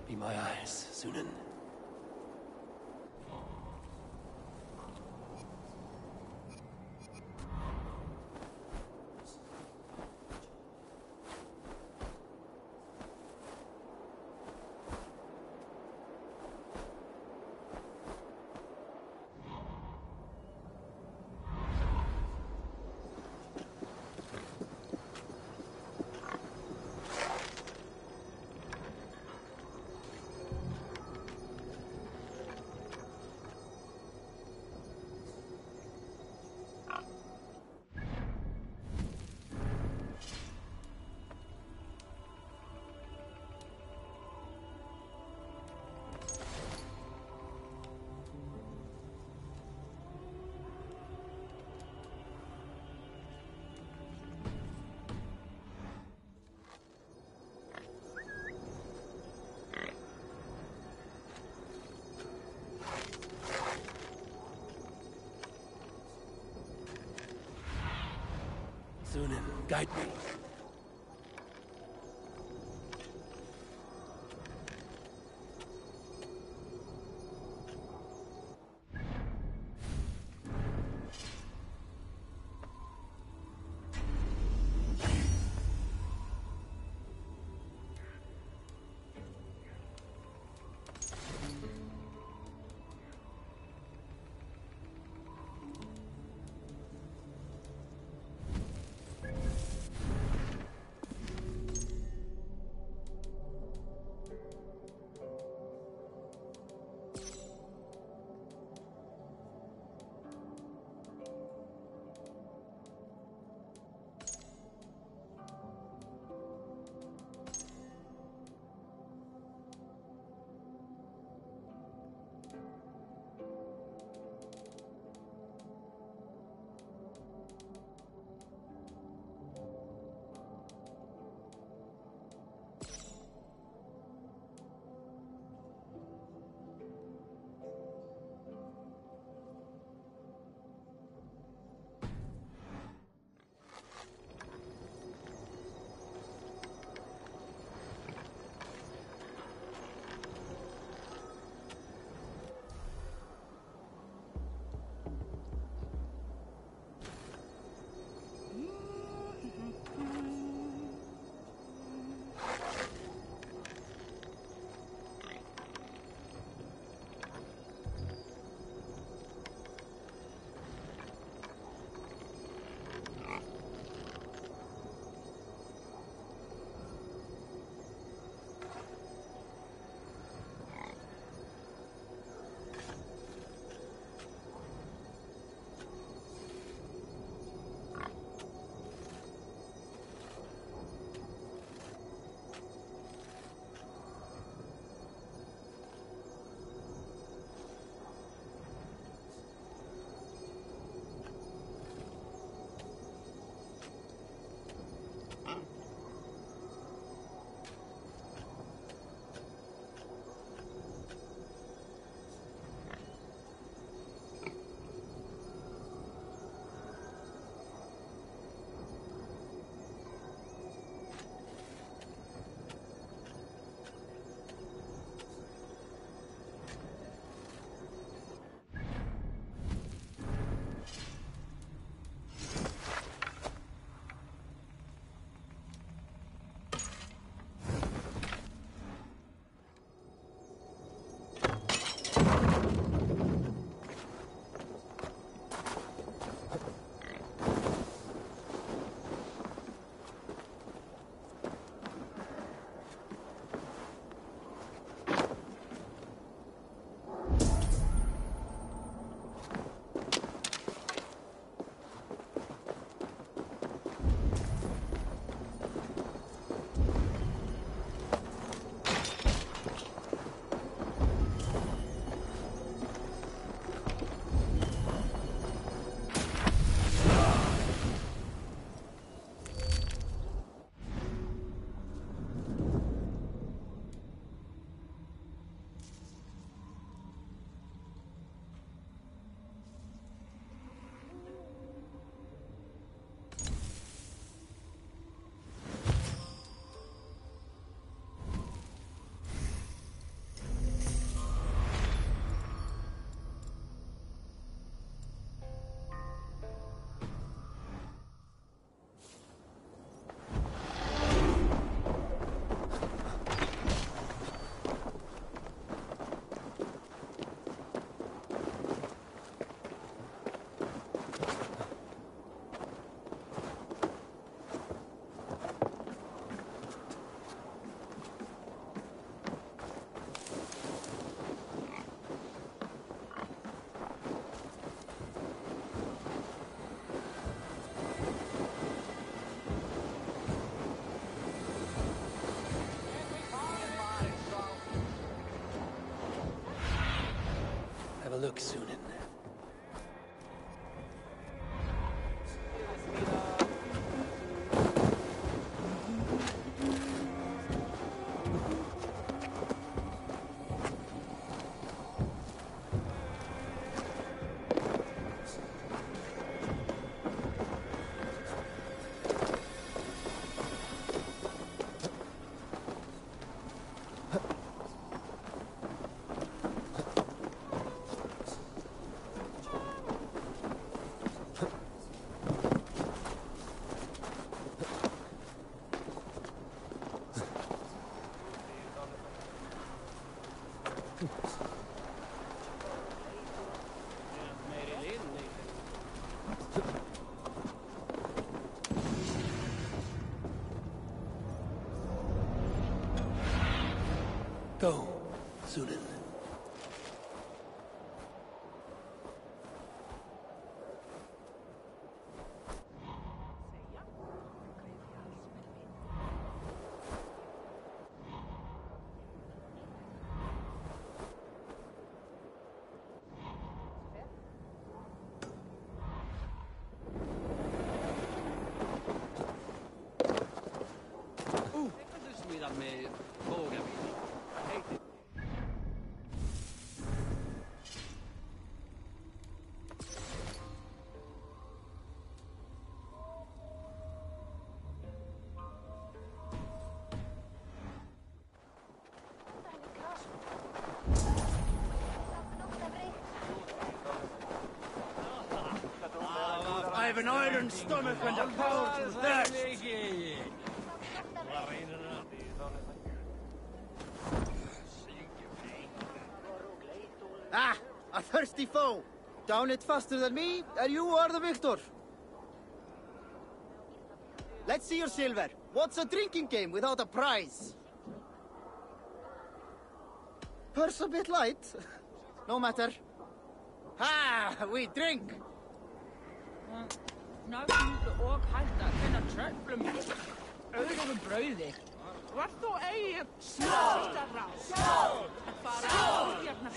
Be my eyes, Sunan. Sunan, guide me. a look, Sunan. Go, Sunan. I have an iron stomach and a powerful thirst. Ah, a thirsty foe. Down it faster than me, and you are the victor. Let's see your silver. What's a drinking game without a prize? Purse a bit light. No matter. Ha! We drink! Nå er det også kaldt at kende trøblem. Øyne brøði. Var þú eigi snart að ráð? Að fara út hérna.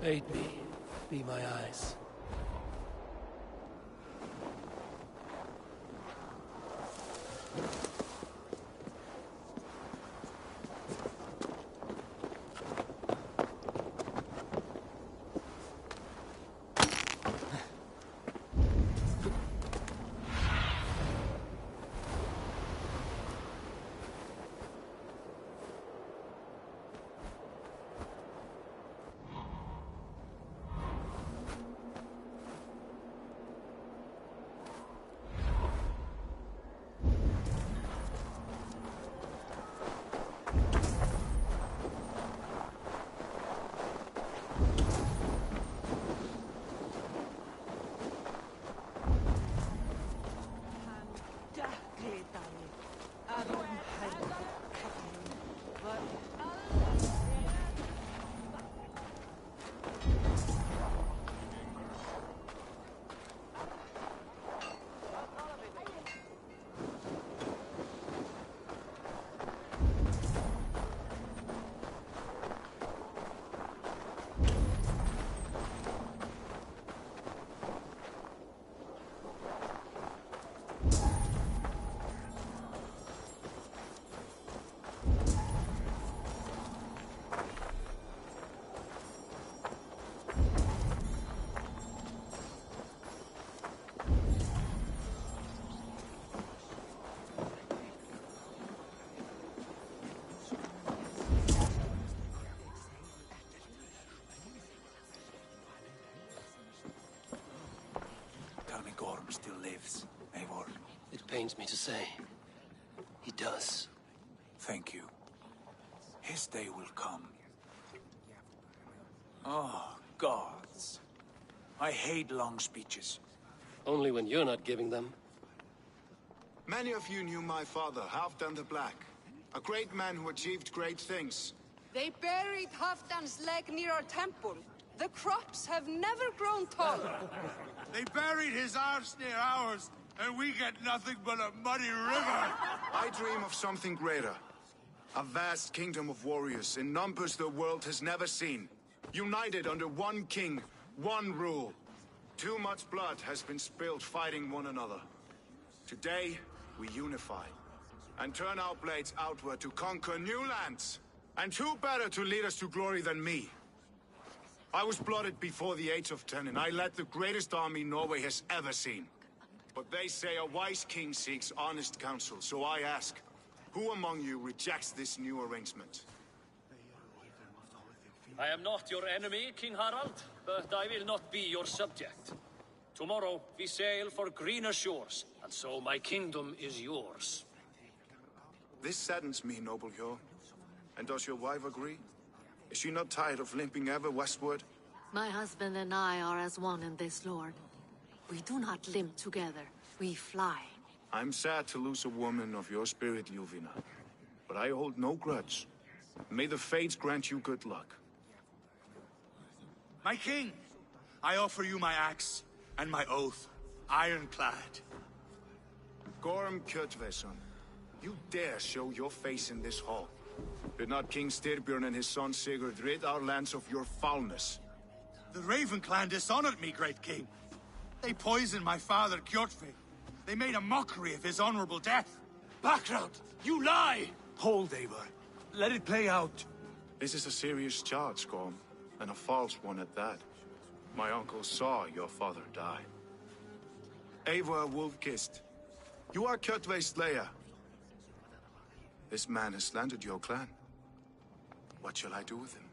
Aid me. Be my eyes. Gorm still lives, Eivor. It pains me to say. He does. Thank you. His day will come. Oh, gods. I hate long speeches. Only when you're not giving them. Many of you knew my father, Halfdan the Black. A great man who achieved great things. They buried Halfdan's leg near our temple. The crops have never grown taller. They buried his arse near ours, and we get nothing but a muddy river. I dream of something greater. A vast kingdom of warriors in numbers the world has never seen. United under one king, one rule. Too much blood has been spilled fighting one another. Today, we unify. And turn our blades outward to conquer new lands. And who better to lead us to glory than me? I was blooded before the age of 10, and I led the greatest army Norway has ever seen. But they say a wise king seeks honest counsel, so I ask, who among you rejects this new arrangement? I am not your enemy, King Harald, but I will not be your subject. Tomorrow we sail for greener shores, and so my kingdom is yours. This saddens me, noble Hjor. And does your wife agree? Is she not tired of limping ever westward? My husband and I are as one in this, Lord. We do not limp together, we fly. I'm sad to lose a woman of your spirit, Ljuvina. But I hold no grudge. May the fates grant you good luck. My king, I offer you my axe and my oath, ironclad. Gorm Kjotveson, you dare show your face in this hall. Did not King Styrbjörn and his son Sigurd rid our lands of your foulness? The Raven clan dishonored me, great king. They poisoned my father, Kjotve. They made a mockery of his honorable death. Background! You lie! Hold, Eivor. Let it play out. This is a serious charge, Gorm, and a false one at that. My uncle saw your father die. Eivor Wolf-Kissed, you are Kjotve's slayer. This man has slandered your clan. What shall I do with him?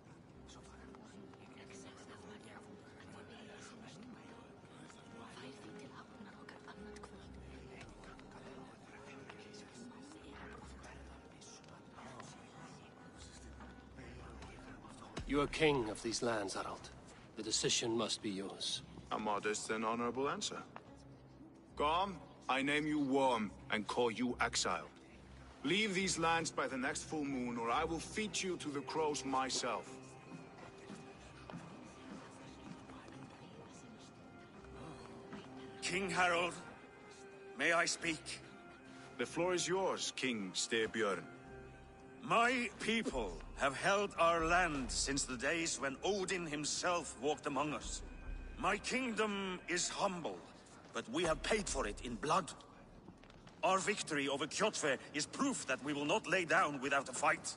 You are king of these lands, Harald. The decision must be yours. A modest and honorable answer. Gorm, I name you Worm and call you exiled. Leave these lands by the next full moon, or I will feed you to the crows myself. King Harold, may I speak? The floor is yours, King Styrbjörn. My people have held our land since the days when Odin himself walked among us. My kingdom is humble, but we have paid for it in blood. Our victory over Kjotve is proof that we will not lay down without a fight.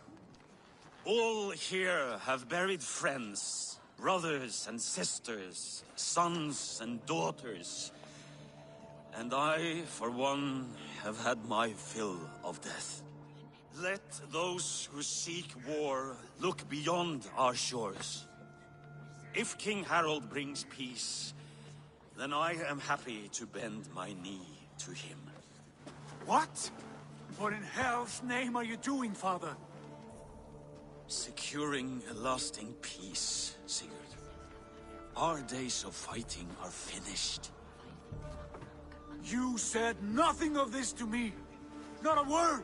All here have buried friends, brothers and sisters, sons and daughters. And I, for one, have had my fill of death. Let those who seek war look beyond our shores. If King Harold brings peace, then I am happy to bend my knee to him. What? What in hell's name are you doing, father? Securing a lasting peace, Sigurd. Our days of fighting are finished. You said nothing of this to me. Not a word.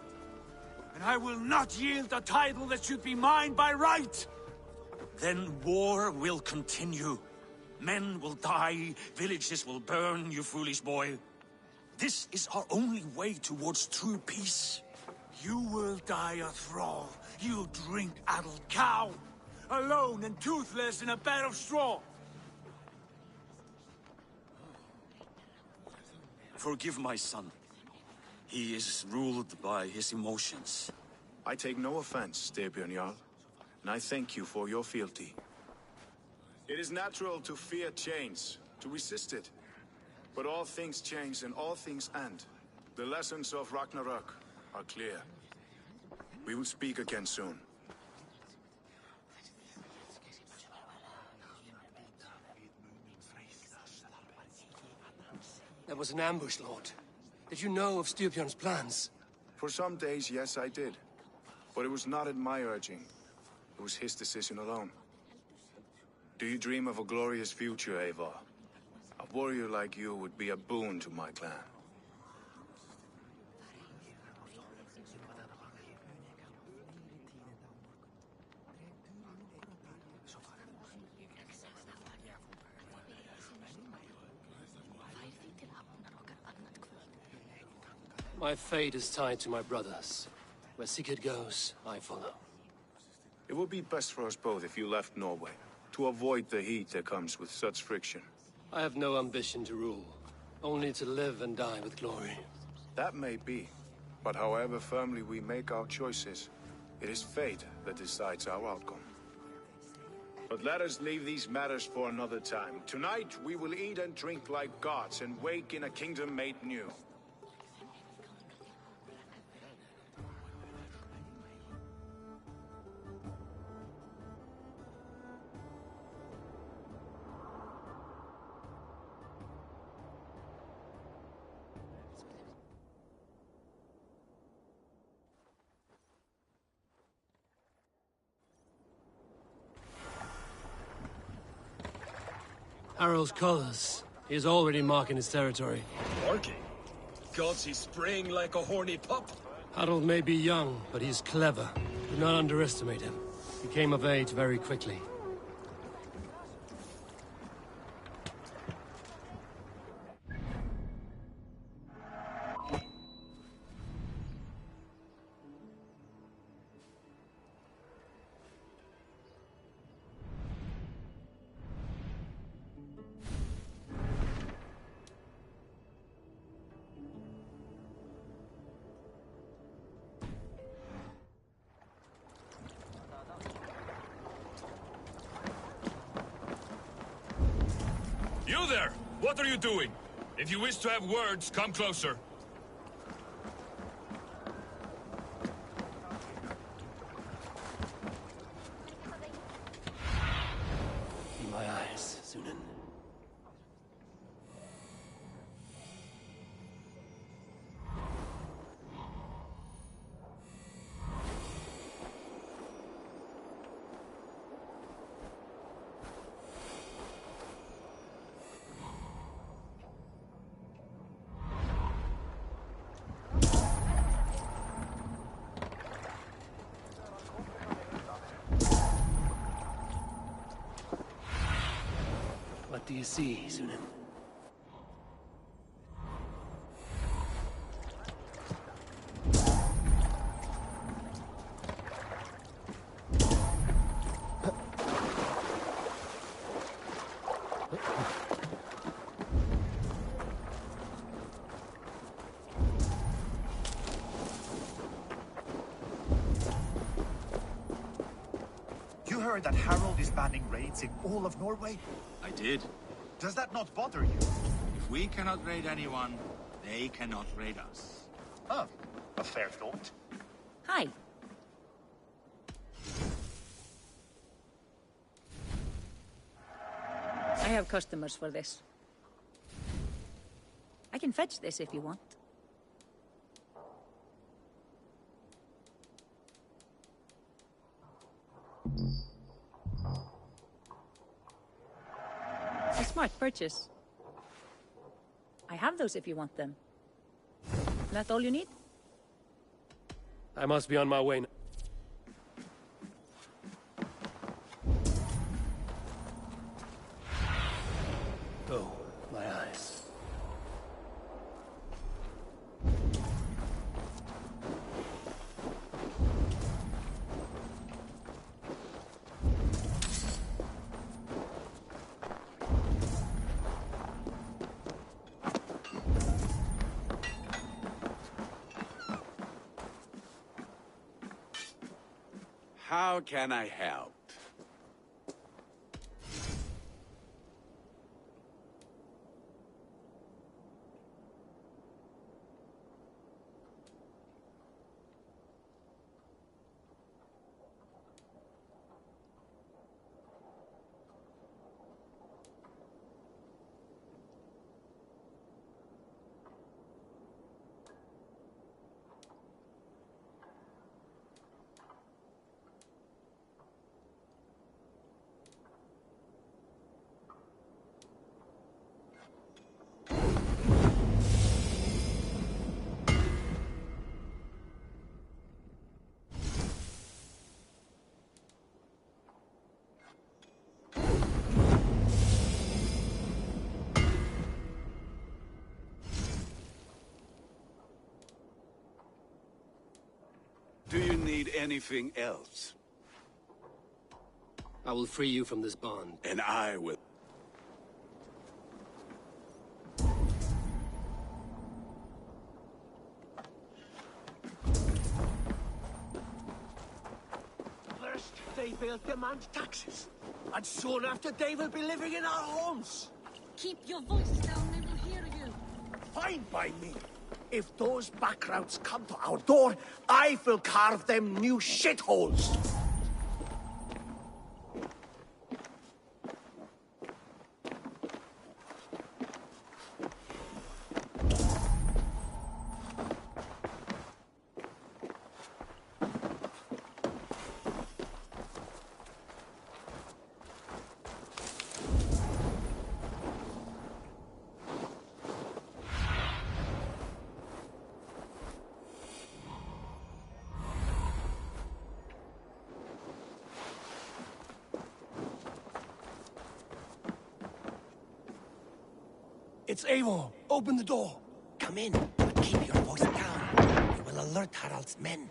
And I will not yield a title that should be mine by right. Then war will continue. Men will die, villages will burn, you foolish boy. This is our only way towards true peace. You will die a thrall, you drink-addled cow. Alone and toothless in a bed of straw. Forgive my son. He is ruled by his emotions. I take no offense, Styrbjörn Jarl, and I thank you for your fealty. It is natural to fear change, to resist it. But all things change and all things end. The lessons of Ragnarok are clear. We will speak again soon. That was an ambush, Lord. Did you know of Styrbjörn's plans? For some days, yes, I did. But it was not at my urging. It was his decision alone. Do you dream of a glorious future, Eivor? A warrior like you would be a boon to my clan. My fate is tied to my brothers. Where Sigurd goes, I follow. It would be best for us both if you left Norway, to avoid the heat that comes with such friction. I have no ambition to rule, only to live and die with glory. That may be, but however firmly we make our choices, it is fate that decides our outcome. But let us leave these matters for another time. Tonight, we will eat and drink like gods and wake in a kingdom made new. Harald's colors. He is already marking his territory. Marking? Gods, he's spraying like a horny pup. Harald may be young, but he's clever. Do not underestimate him. He came of age very quickly. You there! What are you doing? If you wish to have words, come closer. In my eyes, Sunan. What do you see, Sunan? You heard that Harald is banning raids in all of Norway? I did. Does that not bother you? If we cannot raid anyone, they cannot raid us. Huh. A fair thought. Hi. I have customers for this. I can fetch this if you want. A smart purchase. I have those if you want them. That all you need? I must be on my way now. Oh, my eyes. How can I help? Do you need anything else? I will free you from this bond. And I will. First, they will demand taxes. And soon after, they will be living in our homes. Keep your voice down, they will hear you. Fine by me. If those backgrounds come to our door, I will carve them new shitholes. It's Eivor. Open the door. Come in, but keep your voice down. You will alert Harald's men.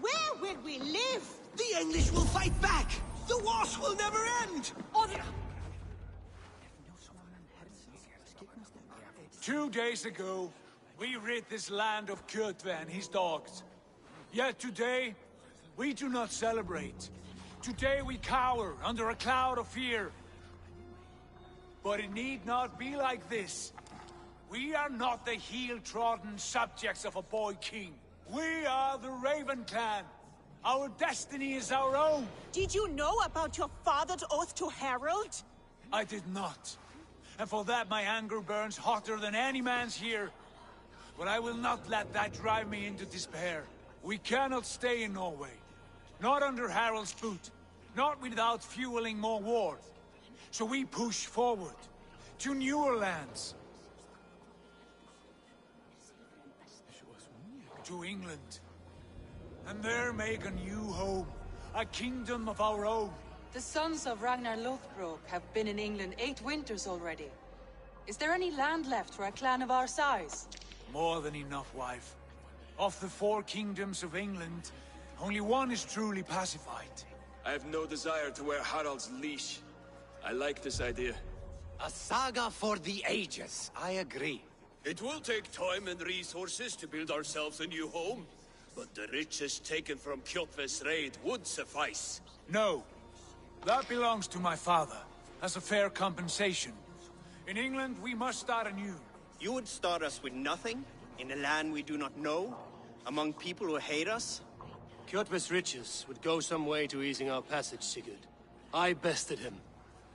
Where will we live? The English will fight back! The wars will never end! Or the... 2 days ago, we rid this land of Kjotve and his dogs. Yet today, we do not celebrate. Today we cower under a cloud of fear. But it need not be like this. We are not the heel-trodden subjects of a boy king. We are the Raven clan. Our destiny is our own. Did you know about your father's oath to Harald? I did not. And for that my anger burns hotter than any man's here. But I will not let that drive me into despair. We cannot stay in Norway. Not under Harald's boot. Not without fueling more war. So we push forward. To newer lands. To England. And there make a new home. A kingdom of our own. The sons of Ragnar Lothbrok have been in England 8 winters already. Is there any land left for a clan of our size? More than enough, wife. Of the 4 kingdoms of England, only one is truly pacified. I have no desire to wear Harald's leash. I like this idea. A saga for the ages, I agree. It will take time and resources to build ourselves a new home, but the riches taken from Kjotve's raid would suffice. No. That belongs to my father, as a fair compensation. In England, we must start anew. You would start us with nothing? In a land we do not know? Among people who hate us? Kjotve's riches would go some way to easing our passage, Sigurd. I bested him.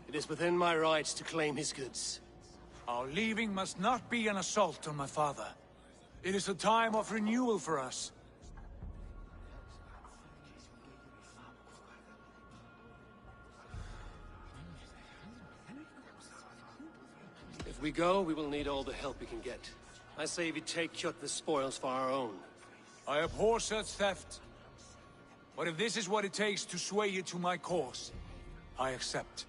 It is within my rights to claim his goods. Our leaving must not be an assault on my father. It is a time of renewal for us. If we go, we will need all the help we can get. I say we take Kjotve's spoils for our own. I abhor such theft. But if this is what it takes to sway you to my cause, I accept.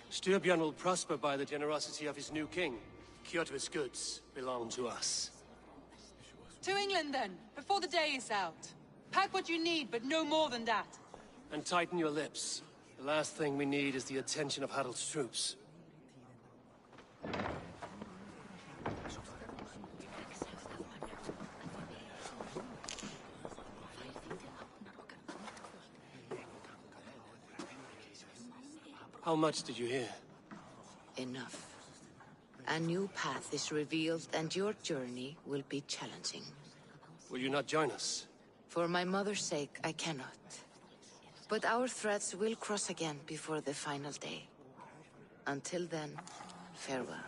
Styrbjörn will prosper by the generosity of his new king. Kjotve's goods belong to us. To England then, before the day is out. Pack what you need, but no more than that. And tighten your lips. The last thing we need is the attention of Harald's troops. How much did you hear? Enough. A new path is revealed, and your journey will be challenging. Will you not join us? For my mother's sake, I cannot. But our threads will cross again before the final day. Until then, farewell.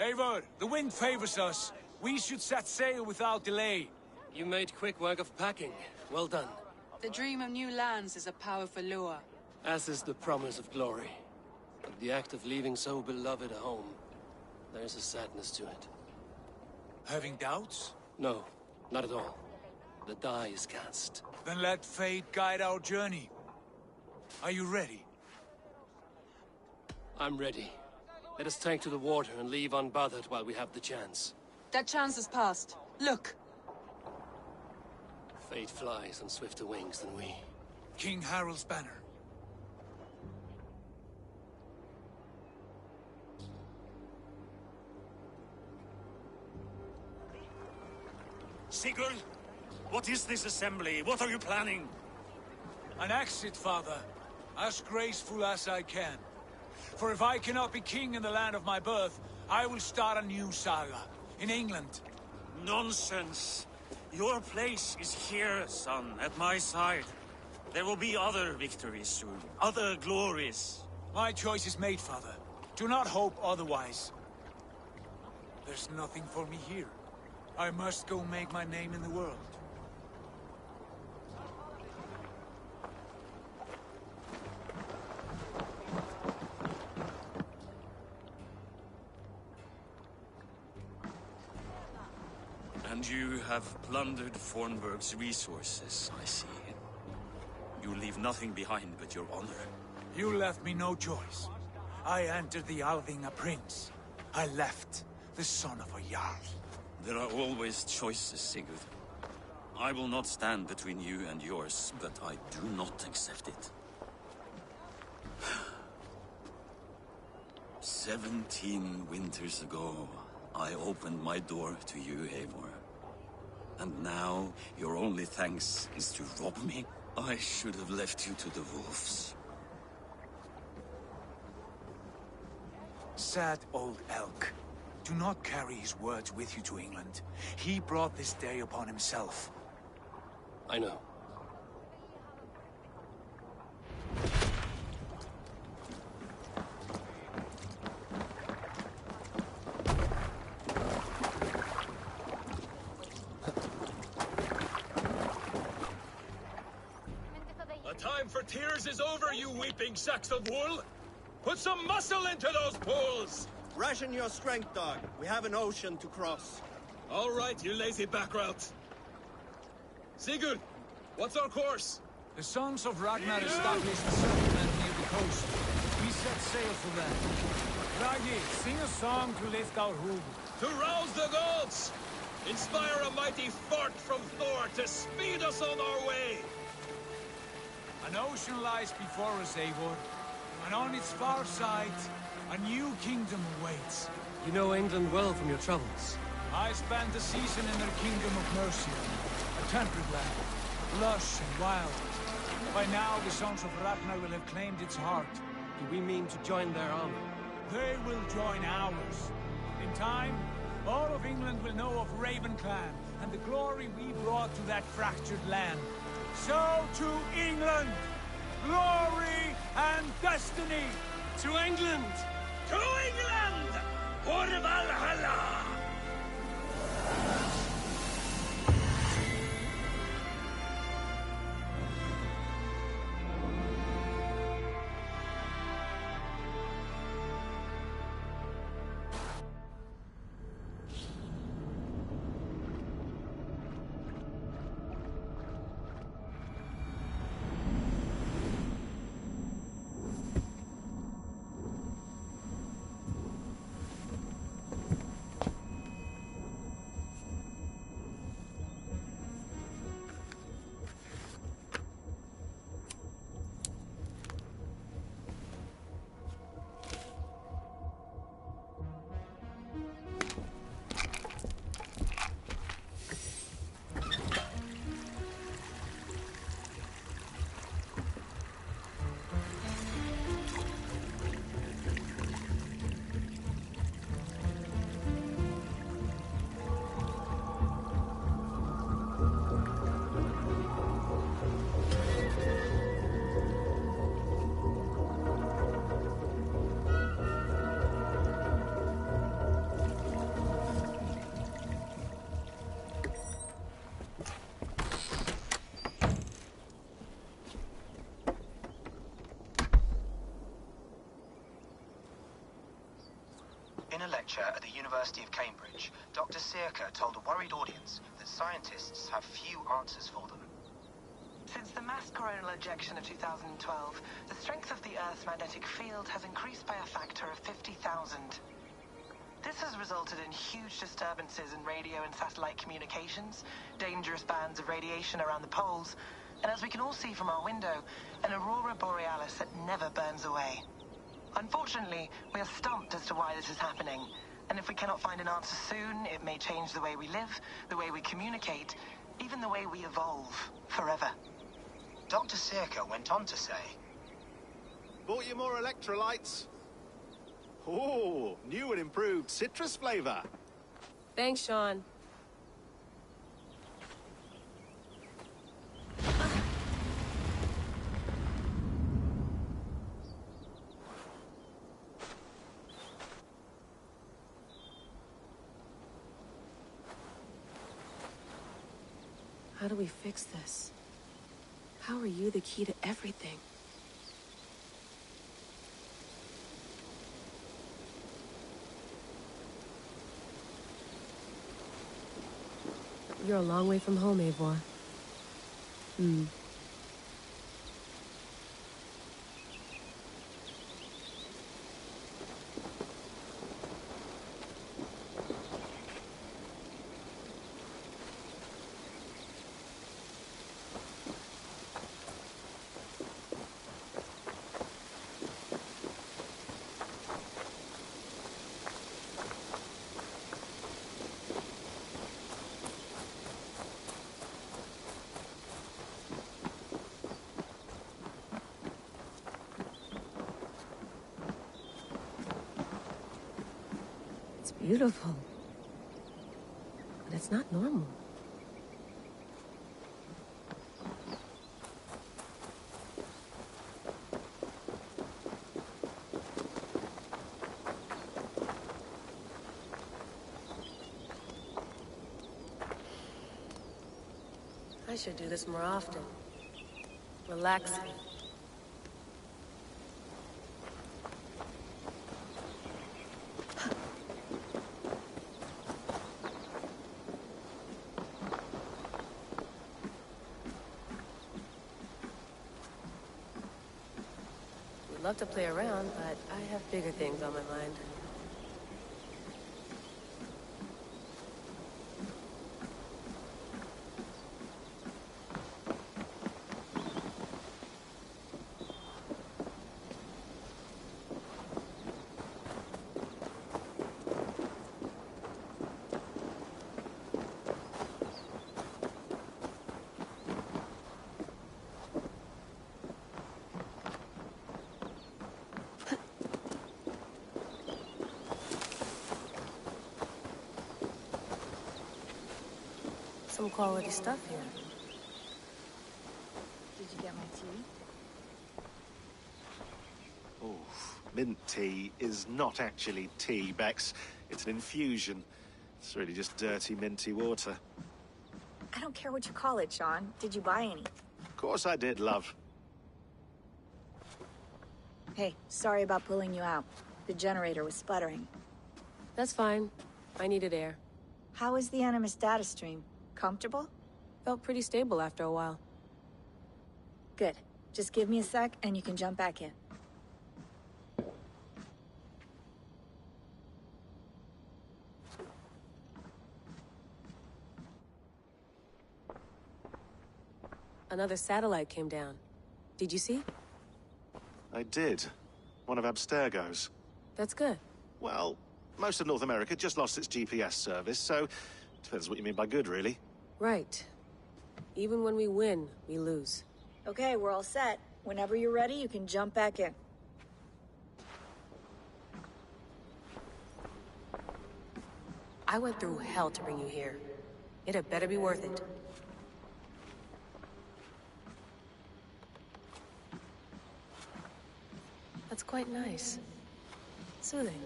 Eivor, the wind favors us. We should set sail without delay. You made quick work of packing. Well done. The dream of new lands is a powerful lure. As is the promise of glory. But the act of leaving so beloved a home, there is a sadness to it. Having doubts? No, not at all. The die is cast. Then let fate guide our journey. Are you ready? I'm ready. Let us take to the water and leave unbothered while we have the chance. That chance is past. Look! Fate flies on swifter wings than we. King Harald's banner. Sigurd, what is this assembly? What are you planning? An exit, father. As graceful as I can. For if I cannot be king in the land of my birth, I will start a new saga. In England. Nonsense. Your place is here, son, at my side. There will be other victories soon. Other glories. My choice is made, father. Do not hope otherwise. There's nothing for me here. I must go make my name in the world. And you have plundered Fornburg's resources, I see. You leave nothing behind but your honor. You left me no choice. I entered the Alving a prince. I left the son of a Jarl. There are always choices, Sigurd. I will not stand between you and yours, but I do not accept it. 17 winters ago, I opened my door to you, Eivor. And now, your only thanks is to rob me? I should have left you to the wolves. Sad old elk. Do not carry his words with you to England. He brought this day upon himself. I know. The time for tears is over, you weeping sacks of wool! Put some muscle into those pools! Ration your strength, dog. We have an ocean to cross. All right, you lazy backrout. Sigurd, what's our course? The sons of Ragnar established a settlement near the coast. We set sail for them. Ragi, sing a song to lift our hoof. To rouse the gods! Inspire a mighty fart from Thor to speed us on our way! An ocean lies before us, Eivor. And on its far side, a new kingdom awaits. You know England well from your travels. I spent a season in their kingdom of Mercia. A temperate land, lush and wild. By now, the sons of Ragnar will have claimed its heart. Do we mean to join their army? They will join ours. In time, all of England will know of Raven Clan and the glory we brought to that fractured land. So to England! Glory and destiny! To England! To England! For Valhalla! a lecture at the University of Cambridge, Dr. Searca told a worried audience that scientists have few answers for them. Since the mass coronal ejection of 2012, the strength of the Earth's magnetic field has increased by a factor of 50,000. This has resulted in huge disturbances in radio and satellite communications, dangerous bands of radiation around the poles, and as we can all see from our window, an aurora borealis that never burns away. Unfortunately, we are stumped as to why this is happening, and if we cannot find an answer soon, it may change the way we live, the way we communicate, even the way we evolve, forever. Dr. Searca went on to say, Bought you more electrolytes? Oh, new and improved citrus flavor. Thanks, Sean. How do we fix this? How are you the key to everything? You're a long way from home, Eivor. It's beautiful. But it's not normal. I should do this more often. Relaxing. Would love to play around, but I have bigger things on my mind. Some quality stuff here. Did you get my tea? Oh, mint tea is not actually tea, Bex. It's an infusion. It's really just dirty, minty water. I don't care what you call it, Sean. Did you buy any? Of course I did, love. Hey, sorry about pulling you out. The generator was sputtering. That's fine. I needed air. How is the Animus data stream? Comfortable? Felt pretty stable after a while. Good. Just give me a sec and you can jump back in. Another satellite came down. Did you see? I did. One of Abstergo's. That's good. Well, most of North America just lost its GPS service, so depends what you mean by good, really. Right. Even when we win, we lose. Okay, we're all set. Whenever you're ready, you can jump back in. I went through hell to bring you here. It had better be worth it. That's quite nice. Soothing.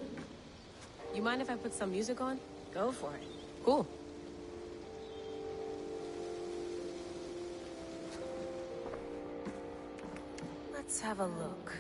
You mind if I put some music on? Go for it. Cool. Let's have a look.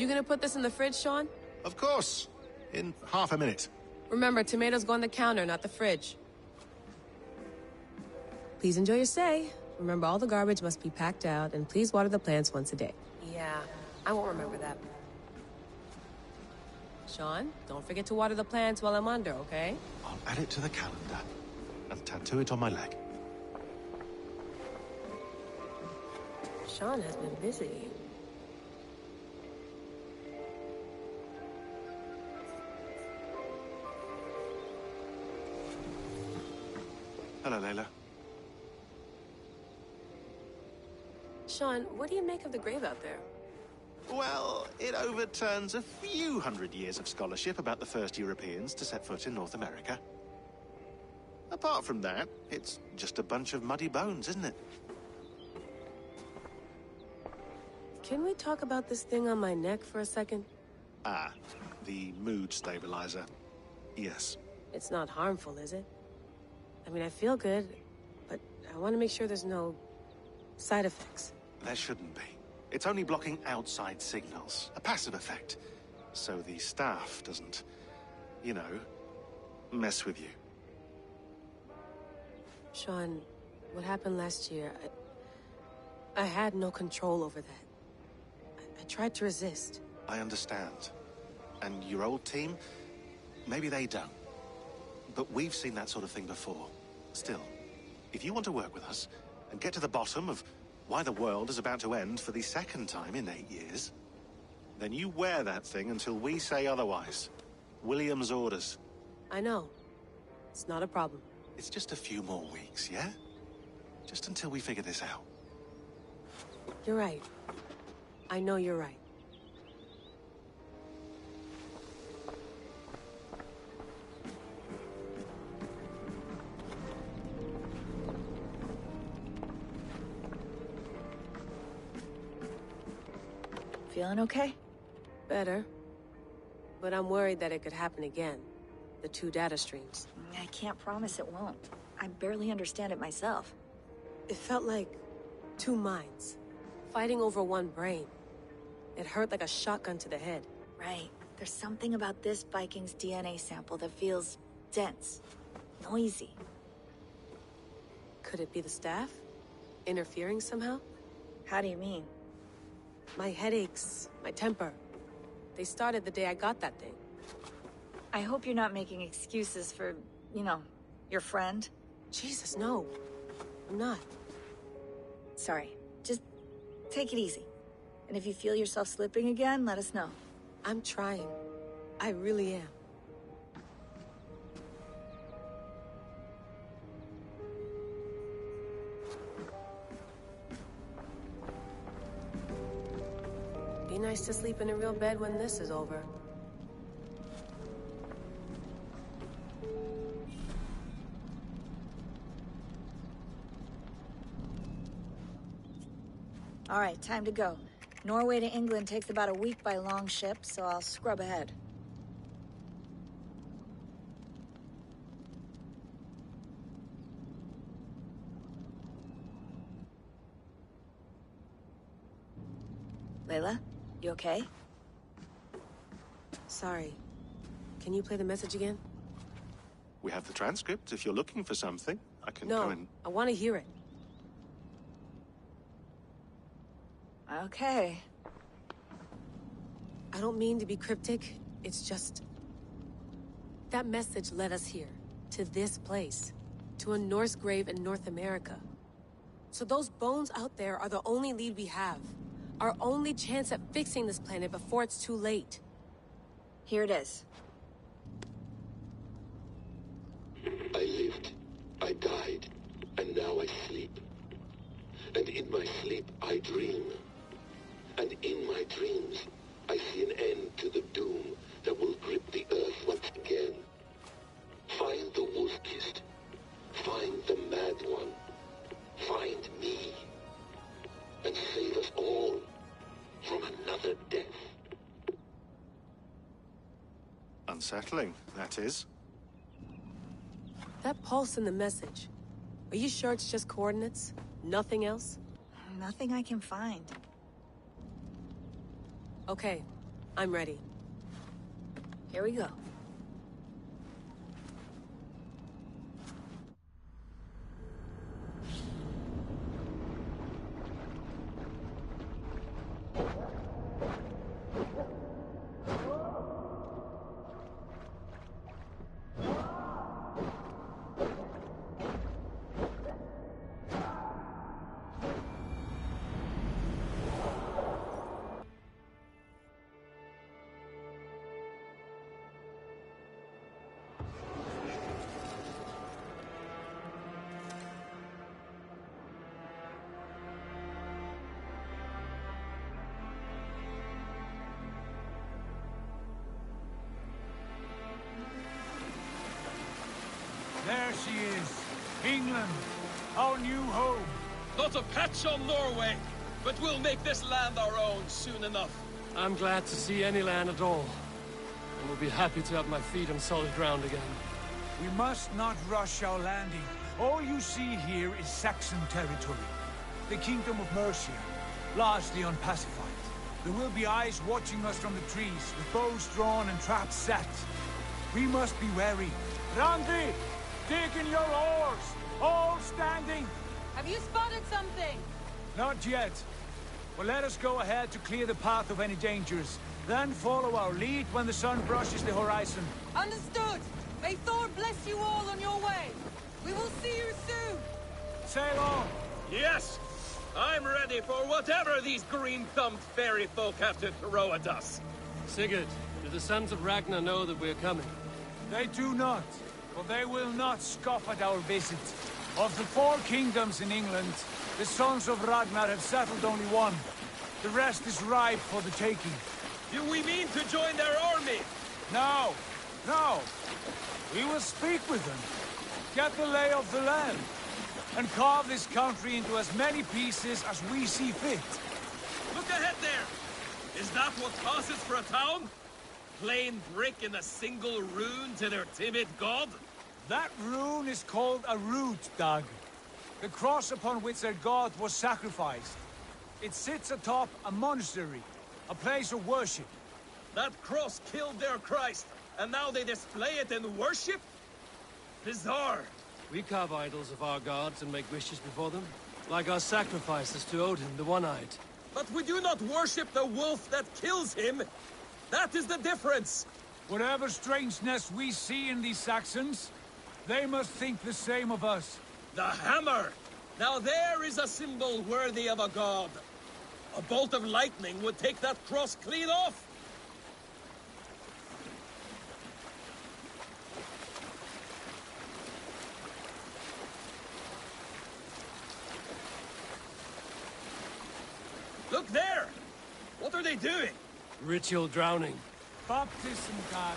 You gonna put this in the fridge, Sean? Of course. In half a minute. Remember, tomatoes go on the counter, not the fridge. Please enjoy your stay. Remember, all the garbage must be packed out, and please water the plants once a day. Yeah, I won't remember that. Sean, don't forget to water the plants while I'm under, okay? I'll add it to the calendar and tattoo it on my leg. Sean has been busy. Hello, Layla. Sean, what do you make of the grave out there? Well, it overturns a few hundred years of scholarship about the first Europeans to set foot in North America. Apart from that, it's just a bunch of muddy bones, isn't it? Can we talk about this thing on my neck for a second? Ah, the mood stabilizer. Yes. It's not harmful, is it? I mean, I feel good, but I want to make sure there's no side effects. There shouldn't be. It's only blocking outside signals, a passive effect. So the staff doesn't, you know, mess with you. Sean, what happened last year, I had no control over that. I tried to resist. I understand. And your old team, maybe they don't. But we've seen that sort of thing before. Still, if you want to work with us and get to the bottom of why the world is about to end for the second time in 8 years, then you wear that thing until we say otherwise. William's orders. I know. It's not a problem. It's just a few more weeks, yeah? Just until we figure this out. You're right. I know you're right. Feeling okay? Better. But I'm worried that it could happen again. The two data streams. I can't promise it won't. I barely understand it myself. It felt like two minds, fighting over one brain. It hurt like a shotgun to the head. Right. There's something about this Viking's DNA sample that feels dense, noisy. Could it be the staff? Interfering somehow? How do you mean? My headaches, my temper. They started the day I got that thing. I hope you're not making excuses for, you know, your friend. Jesus, no. I'm not. Sorry. Just take it easy. And if you feel yourself slipping again, let us know. I'm trying. I really am. Be nice to sleep in a real bed when this is over. All right, time to go. Norway to England takes about a week by long ship, so I'll scrub ahead. Layla, you okay? Sorry. Can you play the message again? We have the transcript. If you're looking for something, I can No, go and... I want to hear it. Okay. I don't mean to be cryptic. It's just... that message led us here. To this place. To a Norse grave in North America. So those bones out there are the only lead we have. Our only chance at fixing this planet before it's too late. Here it is. I lived, I died, and now I sleep. And in my sleep I dream. And in my dreams I see an end to the doom that will grip the earth once again. Find the wolf-kissed. Find the mad one. Find me. And save us all from another death. Unsettling, that is. That pulse in the message. Are you sure it's just coordinates? Nothing else? Nothing I can find. Okay, I'm ready. Here we go. There she is. England, our new home. Not a patch on Norway, but we'll make this land our own soon enough. I'm glad to see any land at all. And will be happy to have my feet on solid ground again. We must not rush our landing. All you see here is Saxon territory. The Kingdom of Mercia, largely unpacified. There will be eyes watching us from the trees, with bows drawn and traps set. We must be wary. Randi! Dig in your oars! All standing! Have you spotted something? Not yet. But let us go ahead to clear the path of any dangers. Then follow our lead when the sun brushes the horizon. Understood! May Thor bless you all on your way! We will see you soon! Sail on! Yes! I'm ready for whatever these green-thumbed fairy folk have to throw at us. Sigurd, do the sons of Ragnar know that we're coming? They do not, for they will not scoff at our visit. Of the 4 kingdoms in England, the sons of Ragnar have settled only one. The rest is ripe for the taking. Do we mean to join their army? No, no. We will speak with them, get the lay of the land, and carve this country into as many pieces as we see fit. Look ahead there! Is that what passes for a town? Plain brick in a single rune to their timid god? That rune is called a root, Dag. The cross upon which their god was sacrificed. It sits atop a monastery, a place of worship. That cross killed their Christ, and now they display it in worship? Bizarre. We carve idols of our gods and make wishes before them, like our sacrifices to Odin, the One-Eyed. But we do not worship the wolf that kills him. That is the difference. Whatever strangeness we see in these Saxons, they must think the same of us. The hammer! Now there is a symbol worthy of a god. A bolt of lightning would take that cross clean off. Look there! What are they doing? Ritual drowning. Baptism, Dag.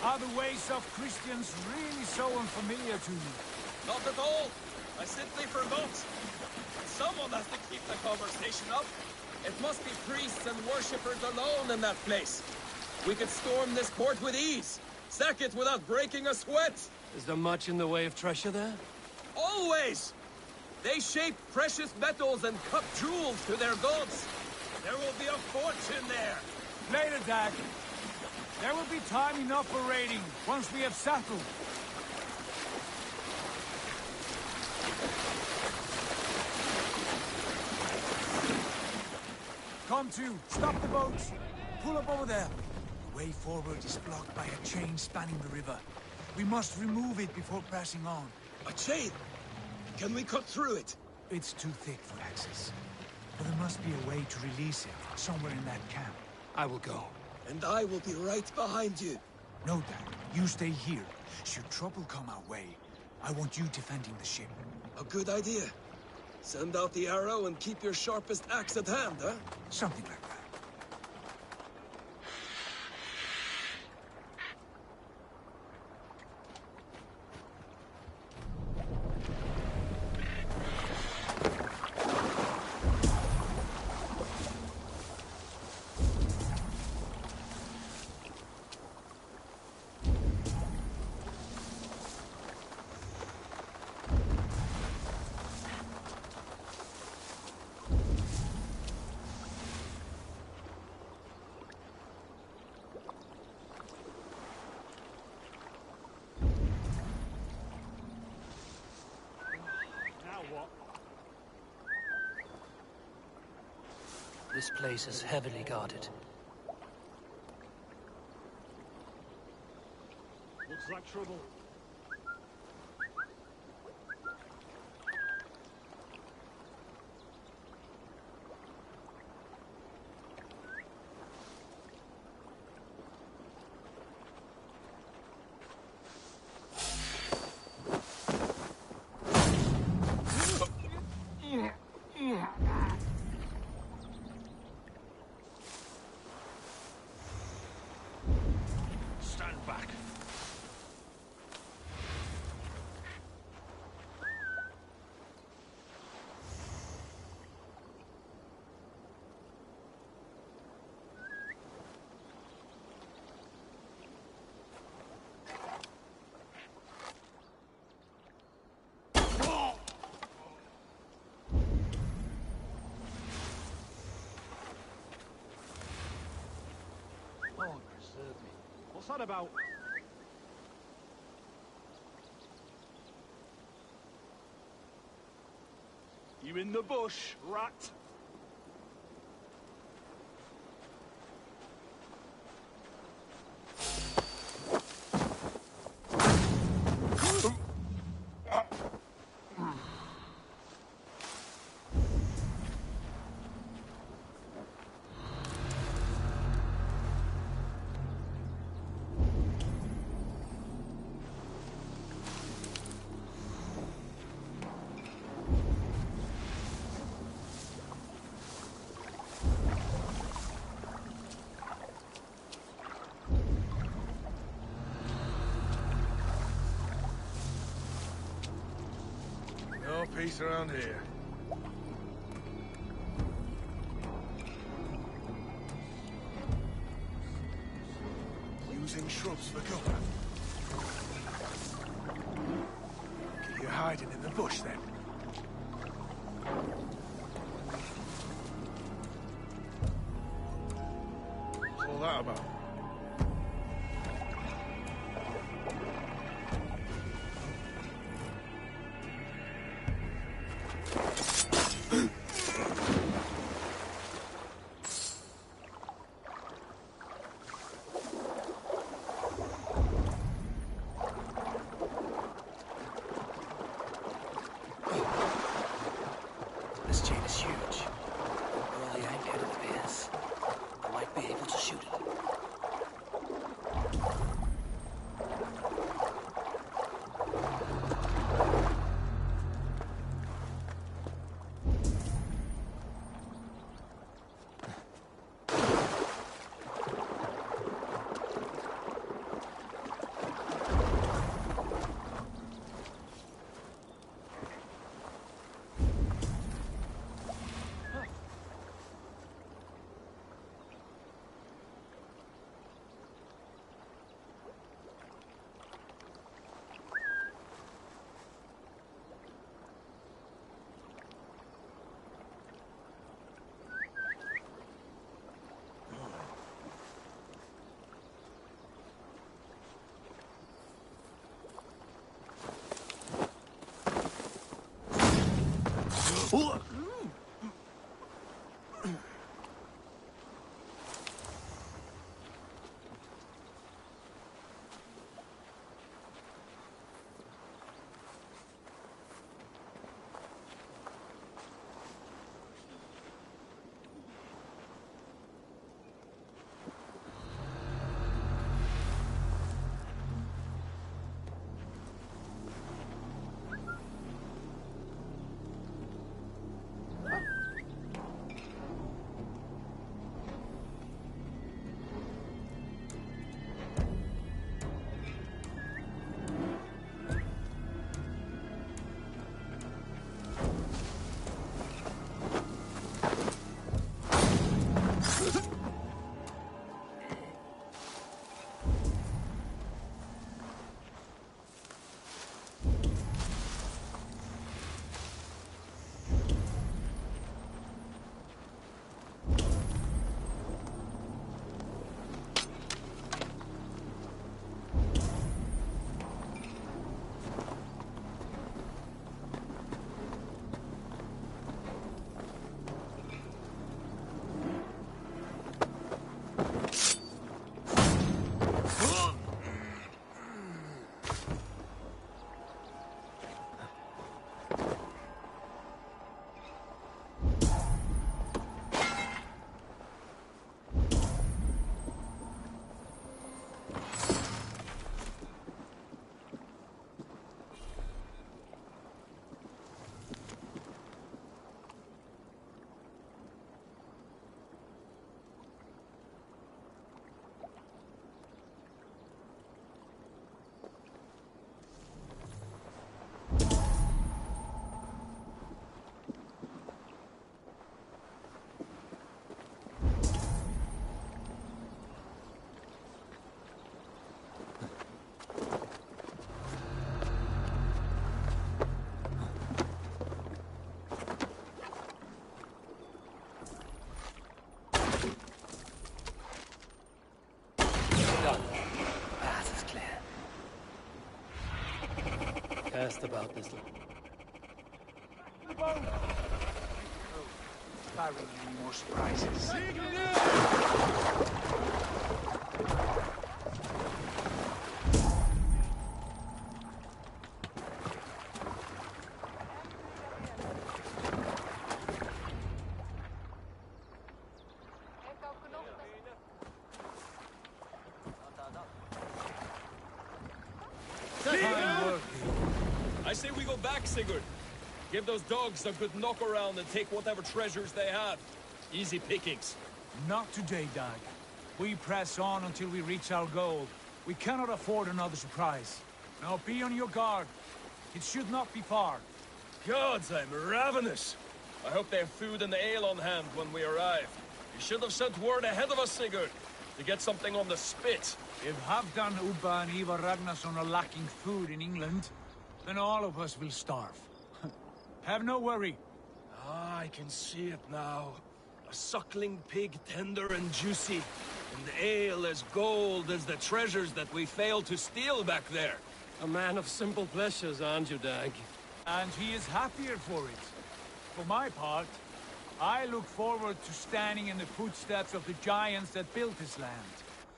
Are the ways of Christians really so unfamiliar to you? Not at all. I simply forgot. Someone has to keep the conversation up. It must be priests and worshippers alone in that place. We could storm this port with ease. Sack it without breaking a sweat. Is there much in the way of treasure there? Always! They shape precious metals and cut jewels to their gods. There will be a fortune there. Later, Dag. There will be time enough for raiding once we have settled. Come to. Stop the boats. Pull up over there. The way forward is blocked by a chain spanning the river. We must remove it before pressing on. A chain? Can we cut through it? It's too thick for access. But there must be a way to release it, somewhere in that camp. I will go. And I will be right behind you. No, Dad. You stay here. Should trouble come our way, I want you defending the ship. A good idea. Send out the arrow and keep your sharpest axe at hand, huh? Something like that. this place is heavily guarded. Looks like trouble. Stand back. Lord preserve me. What's that about? You in the bush, rat? No peace around here. Using shrubs for cover. You're hiding in the bush then? What's all that about? This chain is huge. Where the anchor of the bears. I might be able to shoot it. best about this. Barring any more surprises. I say we go back, Sigurd. Give those dogs a good knock around and take whatever treasures they have. Easy pickings. Not today, Dag. We press on until we reach our goal. We cannot afford another surprise. Now be on your guard. It should not be far. Gods, I'm ravenous. I hope they have food and ale on hand when we arrive. You should have sent word ahead of us, Sigurd, to get something on the spit. If Halfdan, Ubba and Ivar Ragnarsson are lacking food in England, then all of us will starve. Have no worry. Ah, I can see it now. A suckling pig, tender and juicy. And ale as gold as the treasures that we failed to steal back there. A man of simple pleasures, aren't you, Dag? And he is happier for it. For my part, I look forward to standing in the footsteps of the giants that built this land.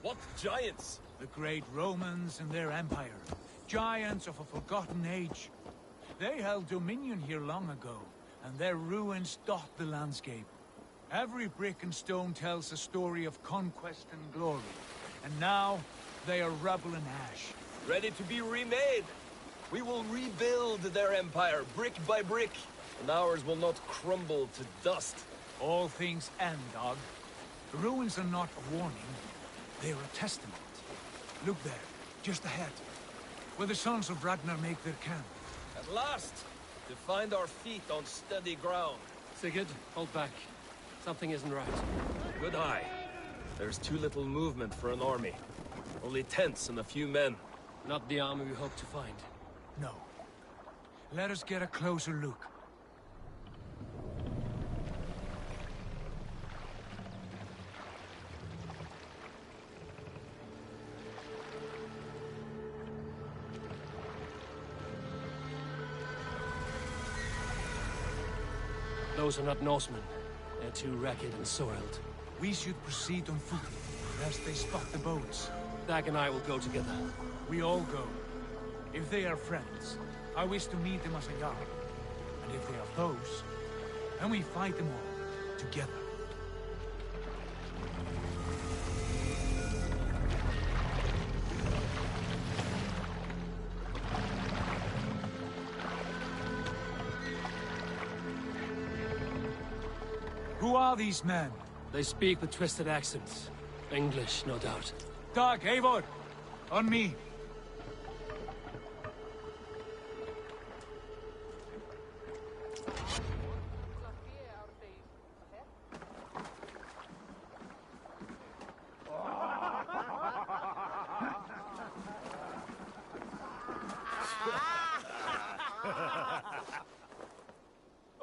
What giants? The great Romans and their empire. Giants of a forgotten age. They held dominion here long ago, and their ruins dot the landscape. Every brick and stone tells a story of conquest and glory. And now, they are rubble and ash. Ready to be remade. We will rebuild their empire, brick by brick, and ours will not crumble to dust. All things end, Dog. The ruins are not a warning. They are a testament. Look there, just ahead, where the sons of Ragnar make their camp. At last, to find our feet on steady ground. Sigurd, hold back. Something isn't right. Good eye. There's too little movement for an army. Only tents and a few men. Not the army we hope to find. No. Let us get a closer look. Those are not Norsemen. They're too ragged and soiled. We should proceed on foot, lest they spot the boats. Dag and I will go together. We all go. If they are friends, I wish to meet them as a guard. And if they are foes, then we fight them all, together. Who are these men? They speak with twisted accents. English, no doubt. Dag, Eivor! On me!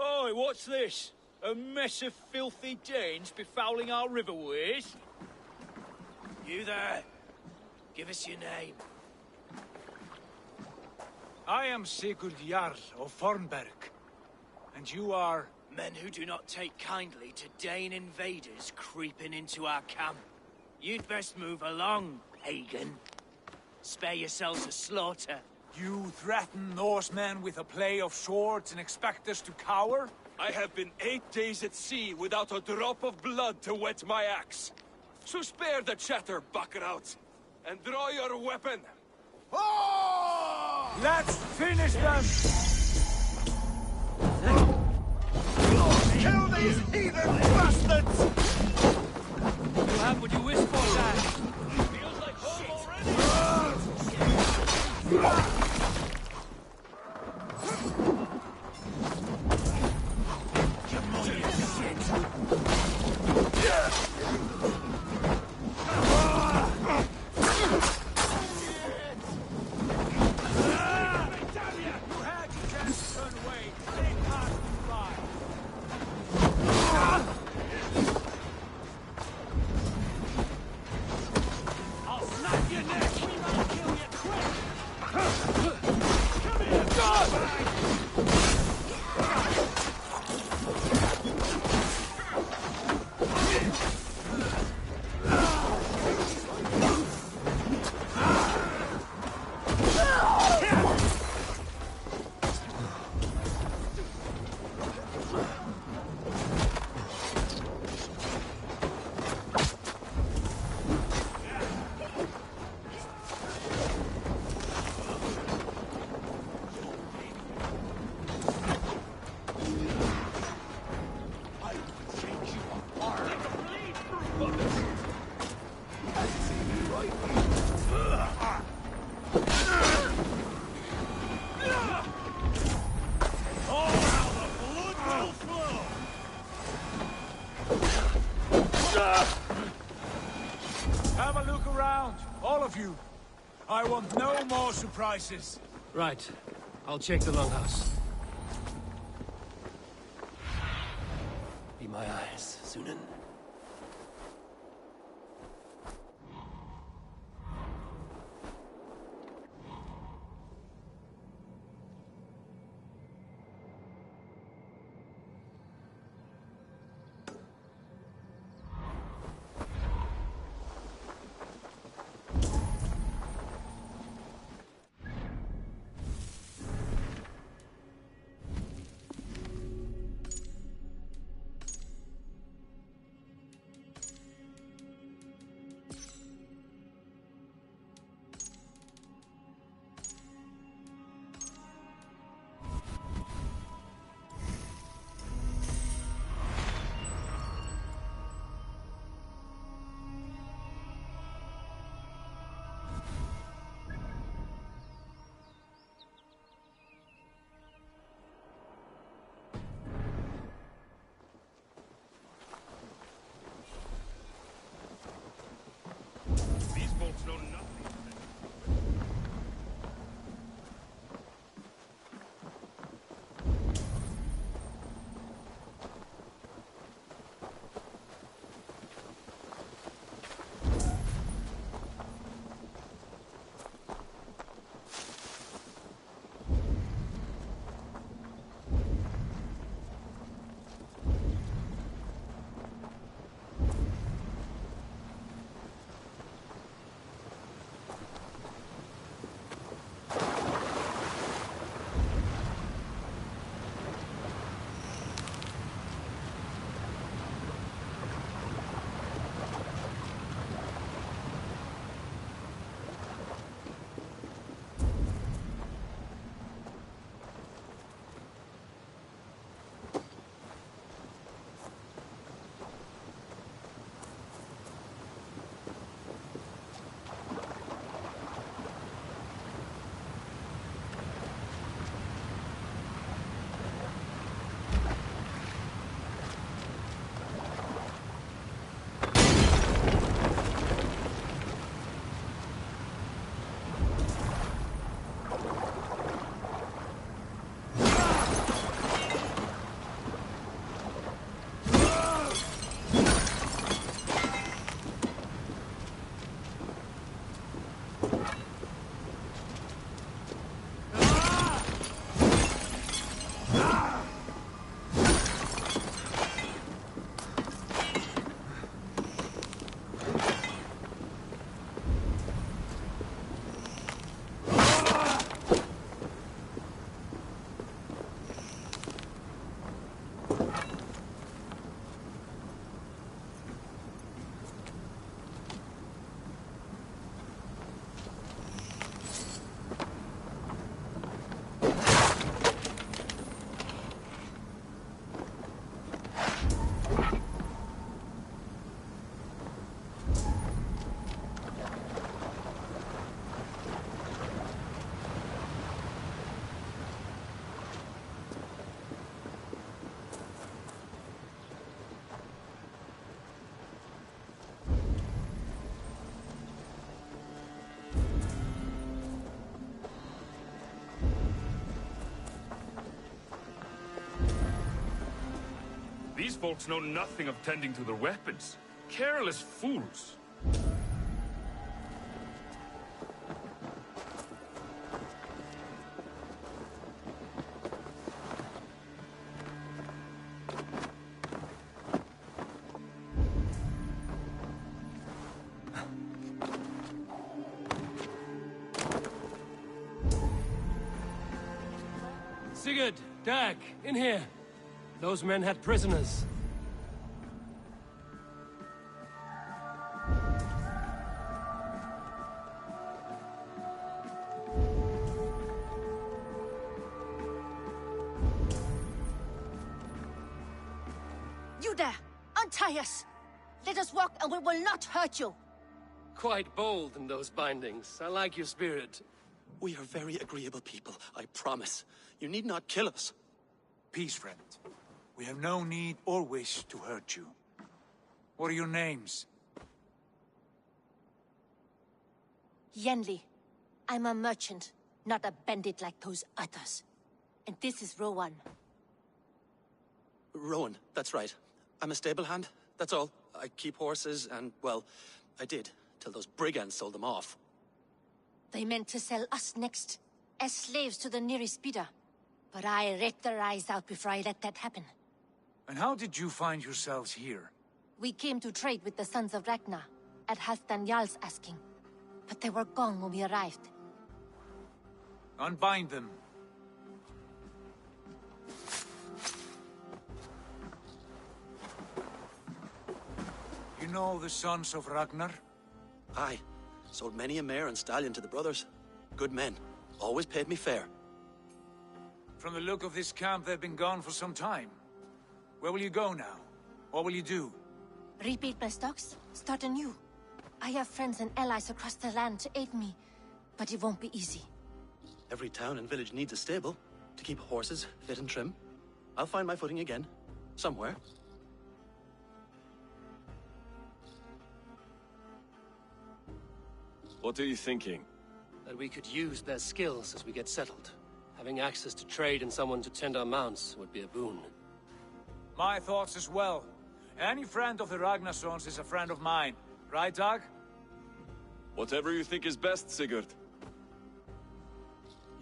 Oi, what's this? A mess of filthy Danes befouling our riverways? You there? Give us your name. I am Sigurd Jarl of Fornberg. And you are... Men who do not take kindly to Dane invaders creeping into our camp. You'd best move along, pagan. Spare yourselves a slaughter. You threaten Norsemen with a play of swords and expect us to cower? I have been 8 days at sea without a drop of blood to wet my axe. So spare the chatter, buckerouts, and draw your weapon. Oh! Let's finish them! Kill these heathen bastards! You have what you wish for, Dad. Feels like home already. around, all of you. I want no more surprises. Right. I'll check the longhouse. Be my eyes, Sunan. These folks know nothing. These folks know nothing of tending to their weapons. Careless fools. Sigurd, Dag, in here. Those men had prisoners. You there! Untie us! Let us walk and we will not hurt you! Quite bold in those bindings. I like your spirit. We are very agreeable people, I promise. You need not kill us. Peace, friend. We have no need or wish to hurt you. What are your names? Yenli, I'm a merchant, not a bandit like those others. And this is Rowan. Rowan, that's right. I'm a stable hand, that's all. I keep horses and, well, I did, till those brigands sold them off. They meant to sell us next, as slaves to the nearest bidder. But I ripped their eyes out before I let that happen. And how did you find yourselves here? We came to trade with the Sons of Ragnar, at Halfdan Jarl's asking. But they were gone when we arrived. Unbind them. You know the Sons of Ragnar? Aye. Sold many a mare and stallion to the brothers. Good men. Always paid me fair. From the look of this camp, they've been gone for some time. Where will you go now? What will you do? Rebuild my stocks, start anew. I have friends and allies across the land to aid me, but it won't be easy. Every town and village needs a stable to keep horses fit and trim. I'll find my footing again. Somewhere. What are you thinking? That we could use their skills as we get settled. Having access to trade and someone to tend our mounts would be a boon. My thoughts as well. Any friend of the Ragnarsons is a friend of mine. Right, Dag? Whatever you think is best, Sigurd.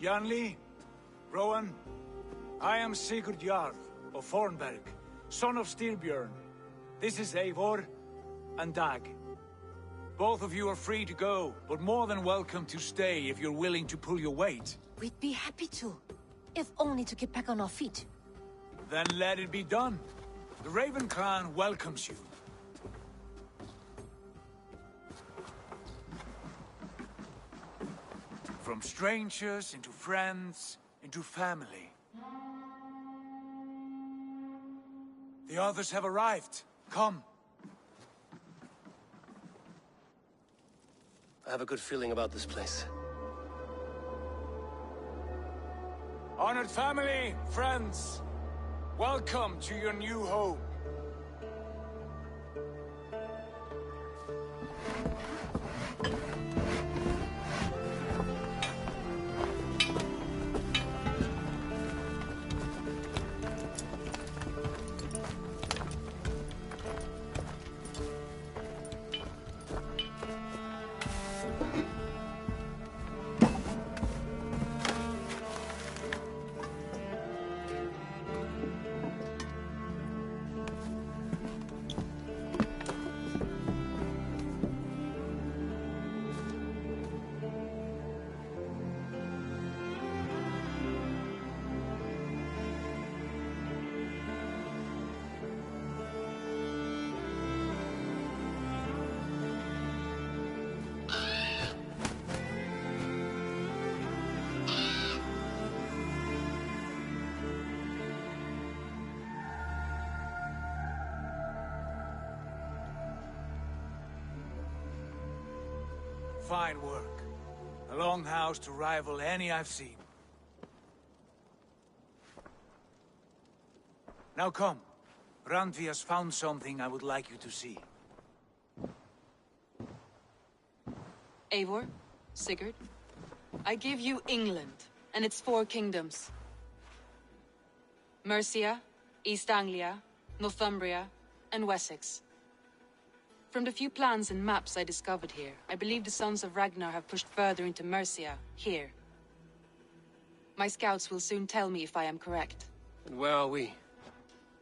Janli, Rowan, I am Sigurd Jarl of Fornberg, son of Styrbjörn. This is Eivor and Dag. Both of you are free to go, but more than welcome to stay if you're willing to pull your weight. We'd be happy to, if only to get back on our feet. Then let it be done. The Raven clan welcomes you. From strangers into friends, into family. The others have arrived. Come. I have a good feeling about this place. Honored family, friends, welcome to your new home. Fine work. A longhouse to rival any I've seen. Now come. Randvi has found something I would like you to see. Eivor, Sigurd, I give you England and its 4 kingdoms. Mercia, East Anglia, Northumbria, and Wessex. From the few plans and maps I discovered here, I believe the Sons of Ragnar have pushed further into Mercia, here. My scouts will soon tell me if I am correct. And where are we?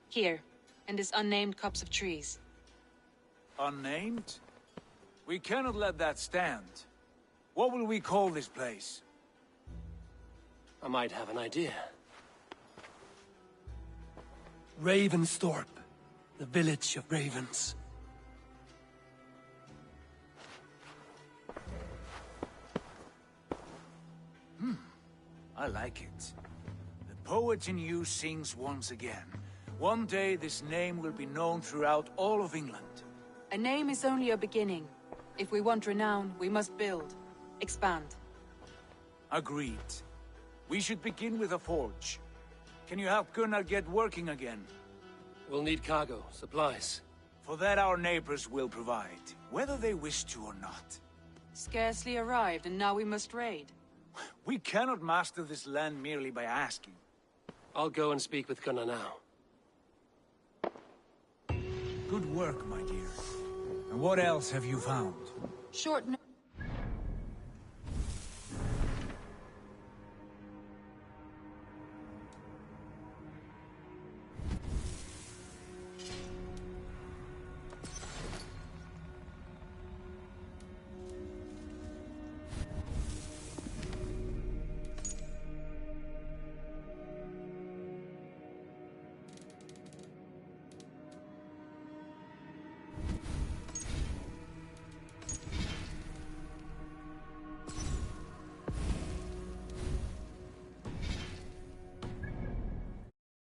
Here, in this unnamed copse of trees. Unnamed? We cannot let that stand. What will we call this place? I might have an idea. Ravensthorpe, the village of ravens. I like it. The poet in you sings once again. One day this name will be known throughout all of England. A name is only a beginning. If we want renown, we must build. Expand. Agreed. We should begin with a forge. Can you help Gunnar get working again? We'll need cargo, supplies. For that our neighbors will provide, whether they wish to or not. Scarcely arrived, and now we must raid. We cannot master this land merely by asking. I'll go and speak with Gunnar now. Good work, my dear. And what else have you found? Short